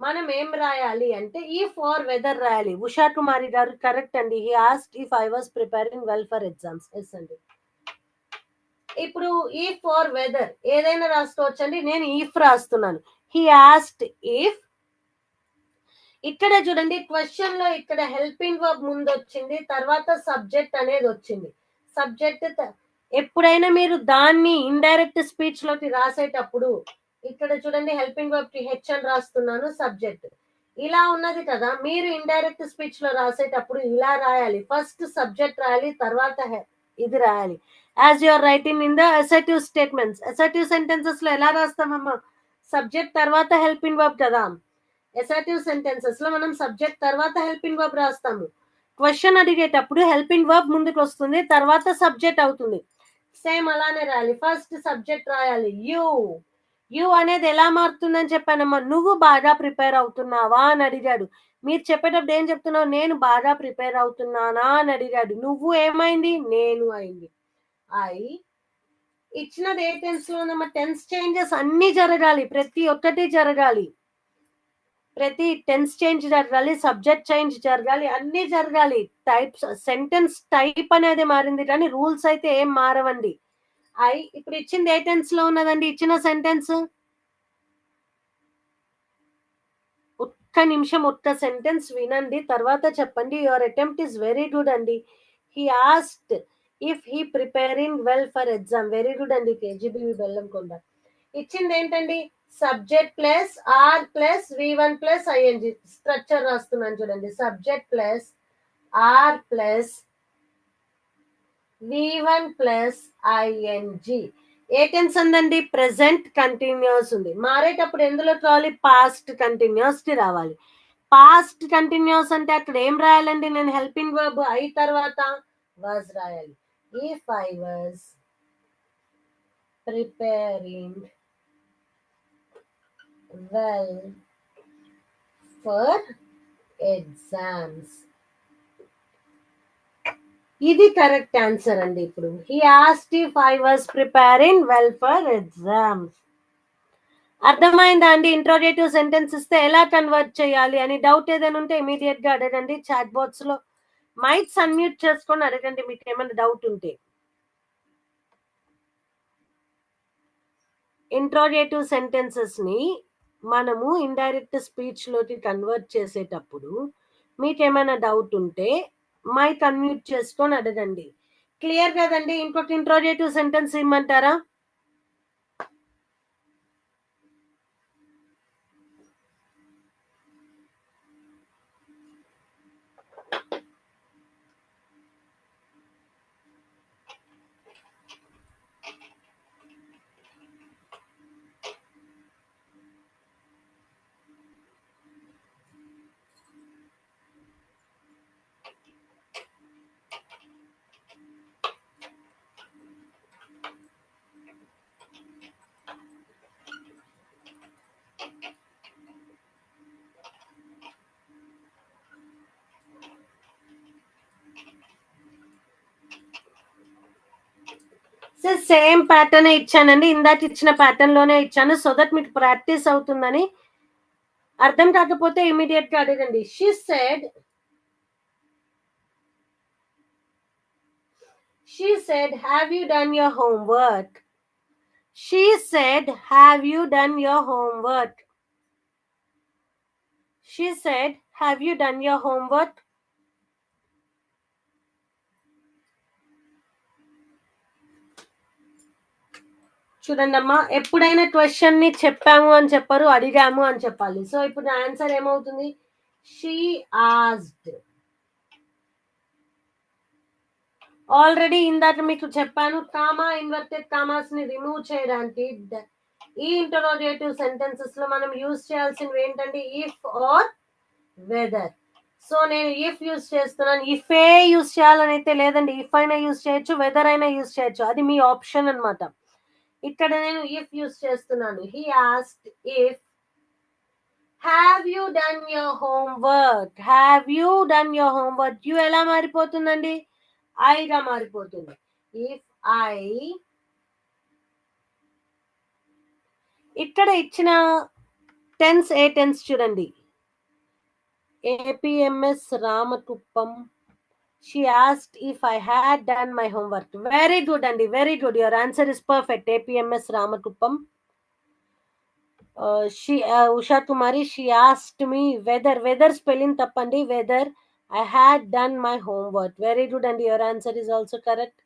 Speaker 1: మనం ఏం రాయాలి అంటే ఇఫ్ ఆర్ వెదర్ రాయాలి. ఉషా కుమారి గారు కరెక్ట్ అండి. He asked if I was preparing well for exams. Yes అండి. ఇప్పుడు ఇఫ్ ఆర్ వెదర్ ఏదైనా రాసుకోవచ్చండి. నేను ఇఫ్ రాస్తున్నాను. He asked if. ఇక్కడ చూడండి, క్వశ్చన్ లో ఇక్కడ హెల్పింగ్ వర్బ్ ముందు వచ్చింది, తర్వాత సబ్జెక్ట్ అనేది వచ్చింది. సబ్జెక్ట్ ఎప్పుడైనా మీరు దాన్ని ఇండైరెక్ట్ స్పీచ్ లోకి రాసేటప్పుడు ఇక్కడ చూడండి, హెల్పింగ్ వర్బ్ కి హెచ్ అని రాస్తున్నాను, సబ్జెక్ట్ ఇలా ఉన్నది కదా. మీరు ఇండైరెక్ట్ స్పీచ్ లో రాసేటప్పుడు ఇలా రాయాలి. ఫస్ట్ సబ్జెక్ట్ రాయాలి, తర్వాత ఇది రాయాలి. As you're writing in the assertive statements. Assertive sentences లో ఎలా రాస్తామమ్మా? సబ్జెక్ట్ తర్వాత హెల్పింగ్ వర్బ్ కదా. అసర్టివ్ సెంటెన్సెస్ లో మనం సబ్జెక్ట్ తర్వాత హెల్పింగ్ వర్బ్ రాస్తాము. క్వశ్చన్ అడిగేటప్పుడు హెల్పింగ్ వర్బ్ ముందుకు వస్తుంది, తర్వాత సబ్జెక్ట్ అవుతుంది. సేమ్ అలానే రాయాలి. ఫస్ట్ సబ్జెక్ట్ రాయాలి. యు అనేది ఎలా మారుతుందని చెప్పానమ్మా? నువ్వు బాగా ప్రిపేర్ అవుతున్నావా అని అడిగాడు. మీరు చెప్పేటప్పుడు ఏం చెప్తున్నావు? నేను బాగా ప్రిపేర్ అవుతున్నానా అని అడిగాడు. నువ్వు ఏమైంది? నేను అయింది. ఇచ్చినది ఏ టెన్స్ లో ఉందమ్మా? టెన్స్ చేంజెస్ అన్ని జరగాలి, ప్రతి ఒక్కటి జరగాలి. ప్రతి టెన్స్ చేంజ్ జరగాలి, సబ్జెక్ట్ చేంజ్ జరగాలి, అన్ని జరగాలి. టైప్స్ సెంటెన్స్ టైప్ అనేది మారింది కానీ రూల్స్ అయితే ఏం మారవండి. ఇప్పుడు ఇచ్చింది ఏ టెన్స్ లో ఉన్నదండి? ఇచ్చిన సెంటెన్స్ ఒక్క నిమిషం, ఒక్క సెంటెన్స్ వినండి, తర్వాత చెప్పండి. Your attempt is very good అండి. He asked if he preparing well for exam. Very good అండి. కేజీబీవి బెల్లంకొండ. ఇచ్చింది ఏంటండి? Subject plus are plus V1 plus ING. Structure రాస్తున్నాను చూడండి. Subject plus are plus V1 plus ING. ఏ tense ఉందండి? Present continuous ఉంది. మారేటప్పుడు ఎందులో రావాలి? పాస్ట్ కంటిన్యూస్ కి రావాలి. పాస్ట్ కంటిన్యూస్ అంటే అక్కడ ఏం రాయాలండి? నేను హెల్పింగ్ వర్బ్ ఐ తర్వాత వాజ్ రాయాలి. If I was preparing well for exams. ఇది కరెక్ట్ ఆన్సర్ అండి. ఇప్పుడు he asked if I was preparing well for exams. అర్థమైందా అండి? ఇంట్రోగేటివ్ సెంటెన్స్ ఇస్తే ఎలా కన్వర్ట్ చేయాలి అని డౌట్ ఏదైనా ఉంటే ఇమీడియట్ గా అడగండి. చాట్ బాక్స్ లో మైక్స్ అన్మ్యూట్ చేసుకొని అడగండి మీకు ఏమైనా డౌట్ ఉంటే. ఇంట్రోగేటివ్ సెంటెన్సెస్ ని మనము ఇండైరెక్ట్ స్పీచ్ లోకి కన్వర్ట్ చేసేటప్పుడు మీకు ఏమైనా డౌట్ ఉంటే మైక్ అన్మ్యూట్ చేసుకొని అడగండి. క్లియర్ కదండి? ఇంకొక ఇంట్రోగేటివ్ సెంటెన్స్ ఇమ్మంటారా? సేమ్ ప్యాటర్న్ ఇచ్చానండి, ఇందాక ఇచ్చిన ప్యాటర్న్ లోనే ఇచ్చాను, సో దట్ మీకు ప్రాక్టీస్ అవుతుందని. అర్థం కాకపోతే ఇమీడియట్ గా అడగండి. She said have you done your homework. She said, have you done your homework? She said, have you done your homework? చూడండి అమ్మా, ఎప్పుడైనా క్వశ్చన్ ని చెప్పాము అని చెప్పరు, అడిగాము అని చెప్పాలి. సో ఇప్పుడు ఆన్సర్ ఏమవుతుంది? She asked. ఆల్రెడీ ఇందాక మీకు చెప్పాను, కామా ఇన్వర్టెడ్ కామాస్ ని రిమూవ్ చేయడానికి ఈ ఇంటరోగేటివ్ సెంటెన్సెస్ లో మనం యూజ్ చేయాల్సినవి ఏంటంటే ఇఫ్ ఆర్ వెదర్. సో నేను ఇఫ్ యూజ్ చేస్తున్నాను. ఇఫ్ ఏ యూజ్ చేయాలని అయితే లేదండి, ఇఫ్ అయినా యూజ్ చేయొచ్చు, వెదర్ అయినా యూజ్ చేయొచ్చు, అది మీ ఆప్షన్ అన్నమాట. ఇక్కడ నేను ఇఫ్ యూజ్ చేస్తున్నాను. He asked if have you done your homework. Have you done your homework. You ఎలా మారిపోతుందండి? ఐగా మారిపోతుంది. If I. ఇక్కడ ఇచ్చిన టెన్స్ ఏ టెన్స్ చూడండి. APMS Ramakuppam. She asked if I had done my homework. Very good, Andy. Very good. Your answer is perfect. APMS Ramakuppam. Usha Kumari, she asked me whether spelling tappandi, whether I had done my homework. Very good, Andy. Your answer is also correct.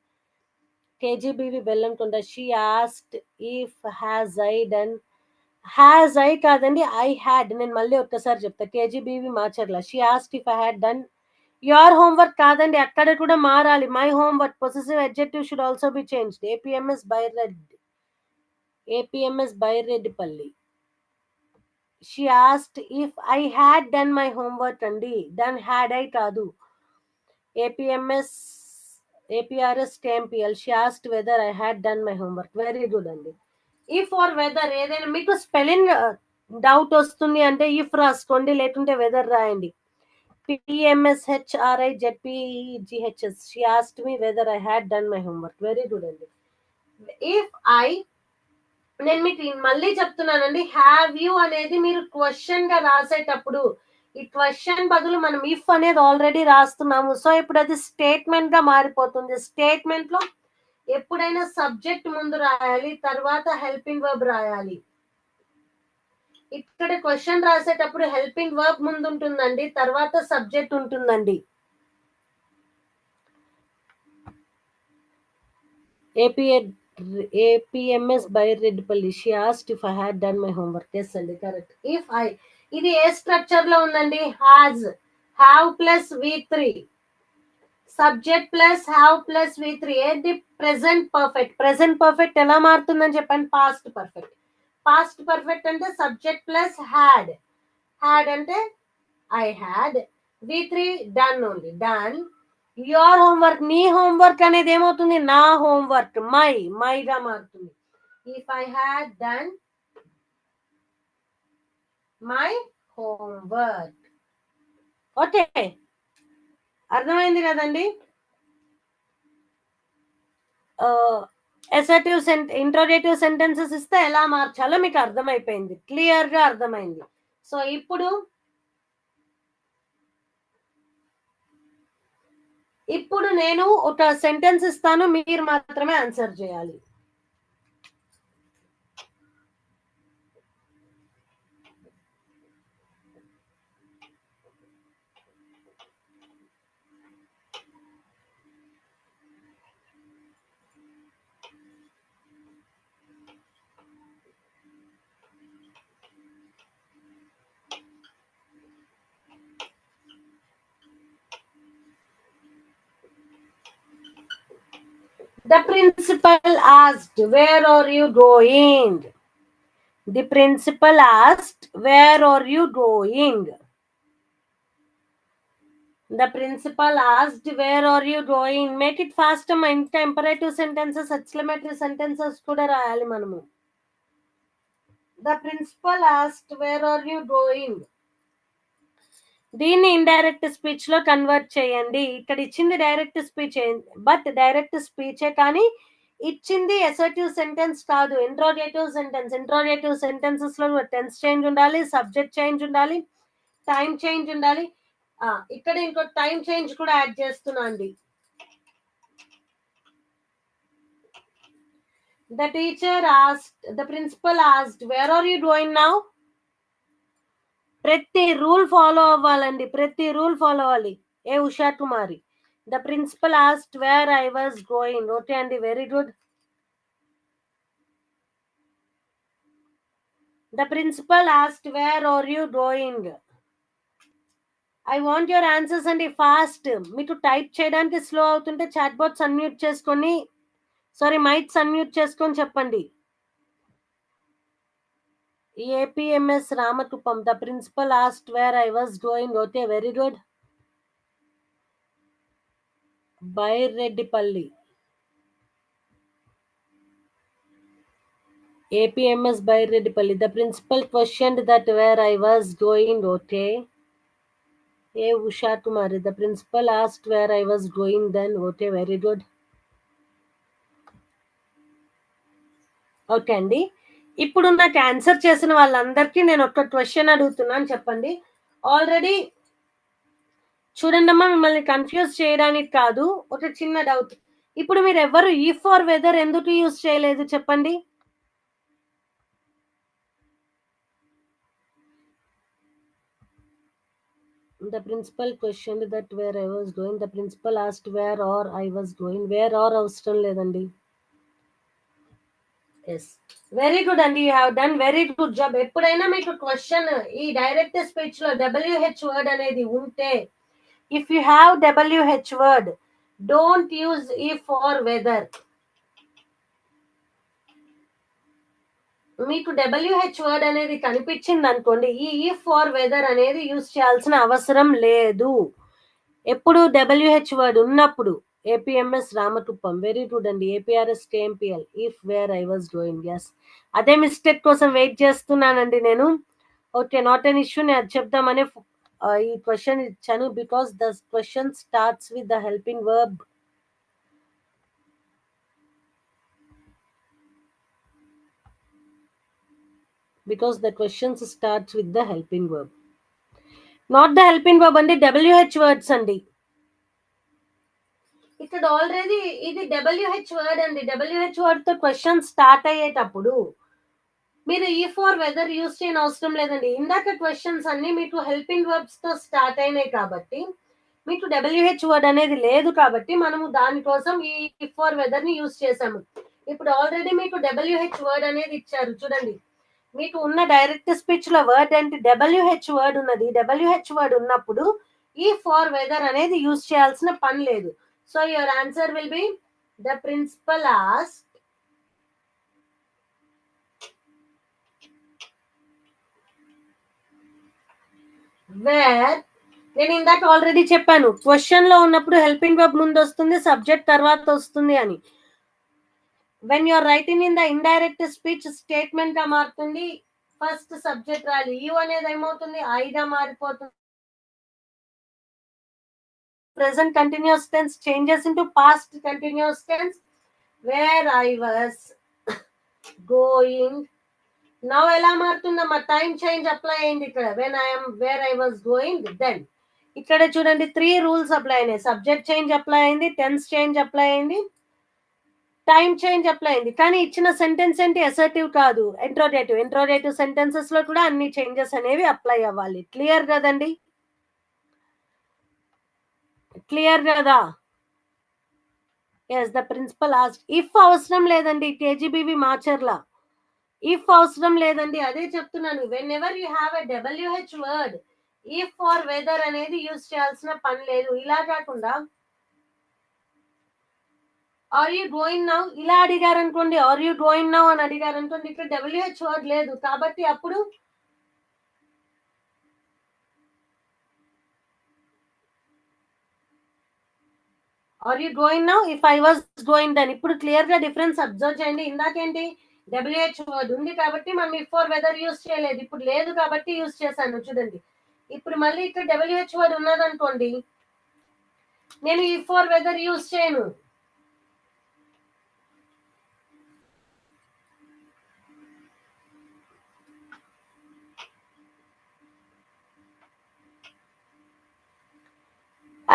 Speaker 1: KGBV Bellamkonda, she asked if has I done. Has I కాదండి, I had. నేను మళ్ళీ ఒక్కసారి చెప్తా. KGBV మార్చర్లా. She asked if I had done your homework కాదండి, అక్కడ కూడా మారాలి. My homework possessive adjective should also be changed. APMS Byreddipalli. She asked if I had done my homework అండి, డన్ హ్యాడ్ ఐ కాదు. APRS KMPL. She asked weather I had done my homework. Very good అండి. If or weather ఏదైనా మీకు spelling doubt వస్తుంది అంటే if రాసుకోండి, లేకుంటే weather రాయండి. PMSHRIZPGHS. She asked me whether I had done my homework. Very good అండి. If I, నేను మీకు మళ్ళీ చెప్తున్నానండి, హ్యావ్ యూ అనేది మీరు క్వశ్చన్ గా రాసేటప్పుడు ఈ క్వశ్చన్ బదులు మనం ఇఫ్ అనేది ఆల్రెడీ రాస్తున్నాము. సో ఇప్పుడు అది స్టేట్మెంట్ గా మారిపోతుంది. స్టేట్మెంట్ లో ఎప్పుడైనా సబ్జెక్ట్ ముందు రాయాలి, తర్వాత హెల్పింగ్ వర్బ్ రాయాలి. ఇక్కడ క్వశ్చన్ రాసేటప్పుడు హెల్పింగ్ వర్బ్ ముందు ఉంటుందండి, తర్వాత సబ్జెక్ట్ ఉంటుందండి. APMS Byreddipalli. She asked if I had done my homework. Yes అండి, కరెక్ట్. ఇఫ్ ఐ, ఇది ఏ స్ట్రక్చర్ లో ఉందండి? Has, have plus V3, subject plus have plus V3. ఏంటి? Present perfect. ప్రెసెంట్ పర్ఫెక్ట్ ఎలా మారుతుందని చెప్పండి? Past perfect. పాస్ట్ పర్ఫెక్ట్ అంటే సబ్జెక్ట్ ప్లస్ హ్యాడ్. హ్యాడ్ అంటే I had. V3 done only, done. Your homework, నీ హోంవర్క్ అనేది ఏమవుతుంది? నా హోంవర్క్, మైగా మారుతుంది. If I had done my homework. Okay, అర్థమైంది కదండి? అసర్టివ్ ఇంట్రోగేటివ్ సెంటెన్సెస్ ఇస్తే ఎలా మార్చాలో మీకు అర్థమైపోయింది, క్లియర్ గా అర్థమైంది. సో ఇప్పుడు నేను ఒక సెంటెన్స్ ఇస్తాను, మీరు మాత్రమే ఆన్సర్ చేయాలి. The principal asked, where are you going? The principal asked, where are you going? The principal asked, where are you going? Make it fast. ఇంకా ఇంపరేటివ్ సెంటెన్సెస్, ఎక్స్క్లమేటరీ సెంటెన్సెస్ కూడా రాయాలి మనము. The principal asked, where are you going? దీన్ని indirect speech లో convert చేయండి. ఇక్కడ ఇచ్చింది direct speech, but direct స్పీచే కానీ ఇచ్చింది అసర్టివ్ సెంటెన్స్ కాదు, ఇంట్రోగేటివ్ సెంటెన్స్. ఇంట్రోగేటివ్ సెంటెన్సెస్ లో టెన్స్ చేంజ్ ఉండాలి, సబ్జెక్ట్ చేంజ్ ఉండాలి, టైం చేంజ్ ఉండాలి. ఇక్కడ ఇంకో టైం చేంజ్ కూడా యాడ్ చేస్తున్నా అండి. The teacher asked, the principal asked, where are you going now? ప్రతి రూల్ ఫాలో అవ్వాలండి, ప్రతి రూల్ ఫాలో అవ్వాలి. ఏ Usha Kumari, the principal asked where I was going. Okay అండి, very good. The principal asked where are you going. I want your answers అండి fast. మీకు type చేయడానికి slow అవుతుంటే చాట్ బాట్స్ అన్మ్యూట్ చేసుకొని, సారీ మైక్స్ అన్మ్యూట్ చేసుకొని చెప్పండి. APMS Ramakuppam, the principal asked where I was going. Okay, very good. Bairedipalli, APMS Bairedipalli, the principal questioned that where I was going. Okay. A Usha Kumari, the principal asked where I was going then. Okay, very good. Okay అండి, ఇప్పుడు నాకు answer చేసిన వాళ్ళందరికీ నేను ఒక question అడుగుతున్నాను, చెప్పండి. Already చూడండి అమ్మా, మిమ్మల్ని కన్ఫ్యూజ్ చేయడానికి కాదు, ఒక చిన్న డౌట్. ఇప్పుడు మీరు ఎవరు ఈ ఫర్ వెదర్ ఎందుకు యూజ్ చేయలేదు చెప్పండి. The principal questioned that where I was going. The principal asked where or I was going. Where or అవసరం లేదండి. ఎస్, వెరీ గుడ్ అండి, you have done very good job. ఎప్పుడైనా మీకు క్వశ్చన్ ఈ direct speech లో WH word అనేది ఉంటే, if you have WH word, don't use if or whether. మీకు WH వర్డ్ అనేది కనిపించింది అనుకోండి, ఈ ఇఫ్ ఆర్ వెదర్ అనేది యూజ్ చేయాల్సిన అవసరం లేదు. ఎప్పుడు WH వర్డ్ ఉన్నప్పుడు. ఏపీఎంఎస్ రామకుప్పం, వెరీ గుడ్ అండి. APRS KMPL, if where I was going. Yes, అదే మిస్టేక్ కోసం వెయిట్ చేస్తున్నానండి నేను. Okay, not an issue. నేను అది చెప్దామనే ఈ క్వశ్చన్ ఇచ్చాను, because the question starts with the helping verb. Because the questions starts with the helping verb, not the helping verb అండి, WH words అండి. ఇక్కడ ఆల్రెడీ ఇది WH వర్డ్ అండి. WH వర్డ్ తో క్వశ్చన్ స్టార్ట్ అయ్యేటప్పుడు మీరు ఈ ఫర్ వెదర్ యూజ్ చేయని అవసరం లేదండి. ఇందాక క్వశ్చన్స్ అన్ని మీకు హెల్పింగ్ వర్బ్స్ తో స్టార్ట్ అయినాయి కాబట్టి, మీకు WH వర్డ్ అనేది లేదు కాబట్టి మనము దానికోసం ఈ ఫర్ వెదర్ ని యూజ్ చేసాము. ఇప్పుడు ఆల్రెడీ మీకు WH వర్డ్ అనేది ఇచ్చారు చూడండి. మీకు ఉన్న డైరెక్ట్ స్పీచ్ లో వర్డ్ అంటే WH వర్డ్ ఉన్నది. WH వర్డ్ ఉన్నప్పుడు ఈ ఫర్ వెదర్ అనేది యూజ్ చేయాల్సిన పని లేదు. So your answer will be the principal asked where. నేను ఇందాక ఆల్రెడీ చెప్పాను, క్వశ్చన్ లో ఉన్నప్పుడు హెల్పింగ్ వర్బ్ ముందు వస్తుంది, సబ్జెక్ట్ తర్వాత వస్తుంది అని. When you're writing in the indirect speech statement గా మారుతుంది, ఫస్ట్ సబ్జెక్ట్ రాయాలి. యూ అనేది ఏమవుతుంది, ఐగా మారిపోతుంది. Present continuous tense changes into past continuous tense. Where I was going. Now ఎలా మారుతుందమ్మా, టైం చేంజ్ అప్లై అయింది ఇక్కడ. When I'm where I was going then. ఇక్కడ చూడండి 3 రూల్స్ అప్లై అయినాయి. సబ్జెక్ట్ చేంజ్ అప్లై అయింది, టెన్స్ చేంజ్ అప్లై అయింది, time change apply అయింది. కానీ ఇచ్చిన సెంటెన్స్ ఏంటి, అసర్టివ్ కాదు, ఇంట్రోగేటివ్. ఇంట్రోగేటివ్ సెంటెన్సెస్ లో కూడా అన్ని చేంజెస్ అనేవి అప్లై అవ్వాలి. క్లియర్ కదండి, క్లియర్ కదా. Yes, the principal asked. If అవసరం లేదండి, KGBV మాచర్ల. ఇఫ్ అవసరం లేదండి, అదే చెప్తున్నాను. Whenever you have a WH word, if or whether అనేది యూజ్ చేయాల్సిన పని లేదు. ఇలా కాకుండా ఆర్ యూ గోయింగ్ నౌ ఇలా అడిగారు అనుకోండి, ఆర్ యూ గోయింగ్ నౌ అని అడిగారు అనుకోండి, ఇక్కడ WH వర్డ్ లేదు కాబట్టి అప్పుడు are you going now, if I was going then. ఇప్పుడు క్లియర్ గా డిఫరెన్స్ అబ్జర్వ్ చేయండి. ఇందాకేంటి, WH వర్డ్ ఉంది కాబట్టి మనం ఇఫ్ ఆర్ వెదర్ యూజ్ చేయలేదు, ఇప్పుడు లేదు కాబట్టి యూజ్ చేశాను చూడండి. ఇప్పుడు మళ్ళీ ఇక్కడ WH వర్డ్ ఉన్నదనుకోండి, నేను ఇఫ్ ఆర్ వెదర్ యూజ్ చేయను.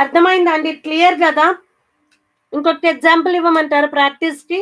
Speaker 1: అర్థమైందా అండి? క్లియర్ కదా? ఇంకొక ఎగ్జాంపుల్ ఇవ్వమంటారు ప్రాక్టీస్ కి?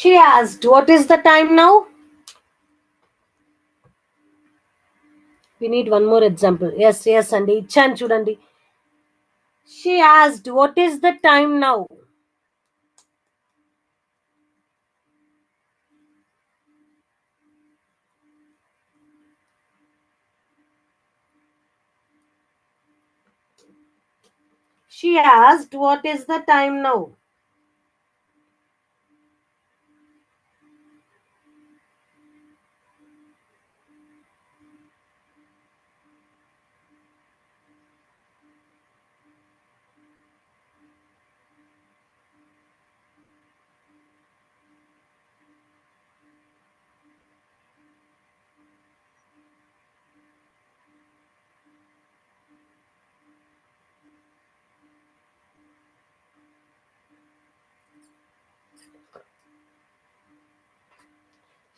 Speaker 1: She asked, what is the time now? We need one more example. Yes అండి, ఇచ్చాను చూడండి. She asked, what is the time now? She asked, what is the time now?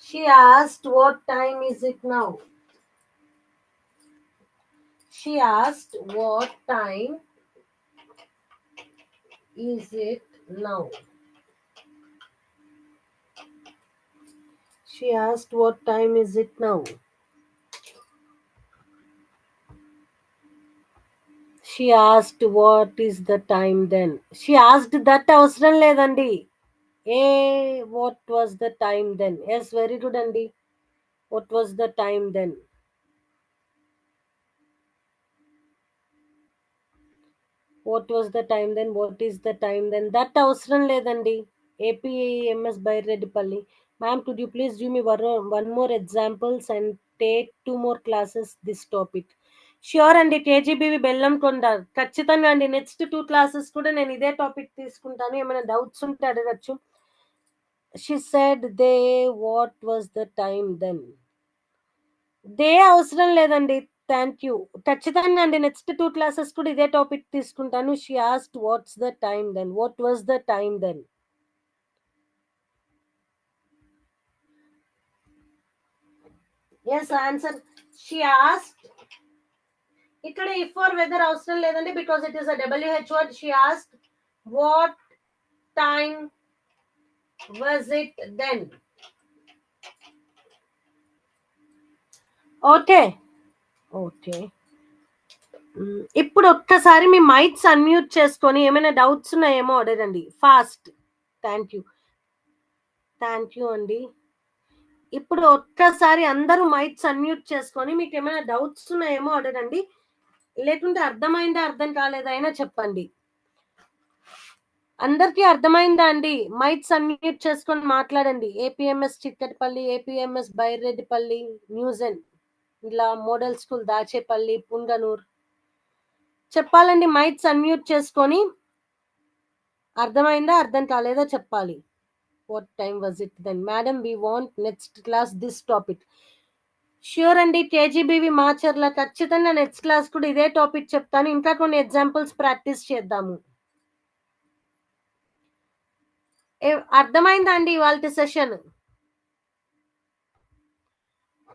Speaker 1: She asked, what time is it now? She asked, what time is it now? She asked, what time is it now? She asked, what is the time then? She asked that అవసరం లేదండి. What was the time then? Yes, very good అండి. What was the time then? What was the time then? What is the time then? That అవసరం లేదండి. APEMS Baireddipalli. Ma'am, could you please give me one more examples and take 2 more classes this topic? Sure అండి. KGBV Bellamkonda ఖచ్చితంగా అండి. Next 2 classes కూడా నేను ఇదే topic తీసుకుంటాను. ఏమైనా డౌట్స్ ఉంటే అడగచ్చు. She said what was the time then? దే అవసరం లేదండి. Thank you. ఖచ్చితంగా అండి. నెక్స్ట్ 2 క్లాసెస్ కూడా ఇదే టాపిక్ తీసుకుంటాను. She asked what's the time then. What was the time then? Yes answer. She asked. ఇక్కడ ఇఫ్ ఆర్ వెదర్ అవసరం లేదండి, because it is a WH word. She asked what time was it then. Okay okay. ఇప్పుడు ఒక్కసారి మీ mics unmute చేసుకొని ఏమైనా doubts ఉన్నాయేమో అడగండి fast. Thank you అండి. ఇప్పుడు ఒక్కసారి అందరూ మైక్స్ అన్మ్యూట్ చేసుకొని మీకు ఏమైనా డౌట్స్ ఉన్నాయేమో అడగండి. లేకుంటే అర్థమైందా అర్థం కాలేదా అయినా చెప్పండి. అందరికీ అర్థమైందా అండి? మైక్స్ అన్మ్యూట్ చేసుకొని మాట్లాడండి. APMS Chikkatipalli, APMS Byreddipalli, Newgen, ఇలా మోడల్ స్కూల్ దాచేపల్లి, పుంగనూర్ చెప్పాలండి. మైక్స్ అన్మ్యూట్ చేసుకొని అర్థమైందా అర్థం కాలేదా చెప్పాలి. What time was it then? Madam, we want next class this topic. Sure అండి. కేజీబీవి మాచర్ల ఖచ్చితంగా నెక్స్ట్ క్లాస్ కూడా ఇదే టాపిక్ చెప్తాను. ఇంకా కొన్ని ఎగ్జాంపుల్స్ ప్రాక్టీస్ చేద్దాము. అర్థమైందా అండి ఇవాళ సెషన్?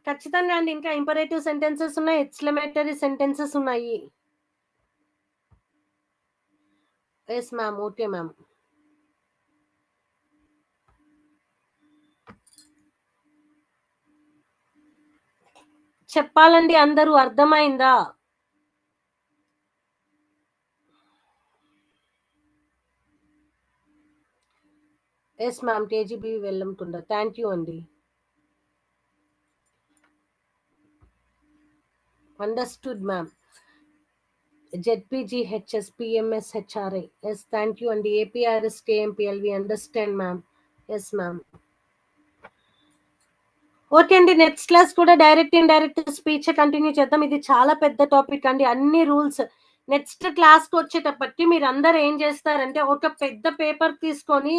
Speaker 1: ఖచ్చితంగా అండి. ఇంకా ఇంపరేటివ్ సెంటెన్సెస్ ఉన్నాయి, ఎక్స్క్లమేటరీ సెంటెన్సెస్ ఉన్నాయి. Yes ma'am. Okay ma'am. చెప్పాలండి అందరూ. అర్థమైందా? Yes ma'am. కేజీబీ వెళ్ళకుండా. థ్యాంక్ యూ అండి. Understood ma'am. ZPGHS PMS HRI. Yes, thank you. And the APRS KMPL, we understand, ma'am. Yes, ma'am. Okay అండి. Next class కూడా direct, indirect స్పీచే continue చేద్దాం. ఇది చాలా పెద్ద టాపిక్ అండి. అన్ని రూల్స్. నెక్స్ట్ క్లాస్‌కొచ్చేటప్పటికి మీరందరూ ఏం చేస్తారంటే, ఒక పెద్ద పేపర్ తీసుకొని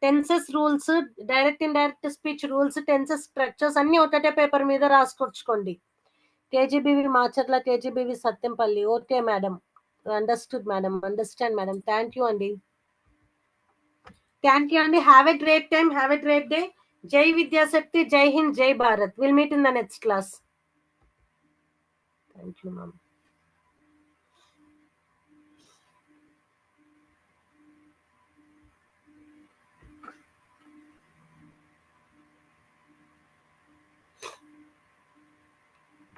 Speaker 1: tenses rules, direct, indirect speech rules, tenses structures అన్నీ ఒకటే పేపర్ మీద రాసుకొచ్చుకోండి. KGBV Macherla, KGBV Sattenapalli. Okay madam. Understood madam. Understand madam. Thank you అండి. థాంక్ యూ అండి. Have a great time. Have a great day. జై విద్యాశక్తి. జై హింద్. జై Bharat. Will meet in the next class. Thank you ma'am.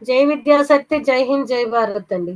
Speaker 1: జై విద్యాశక్తి. జై హింద్. జై భారత్ అండి.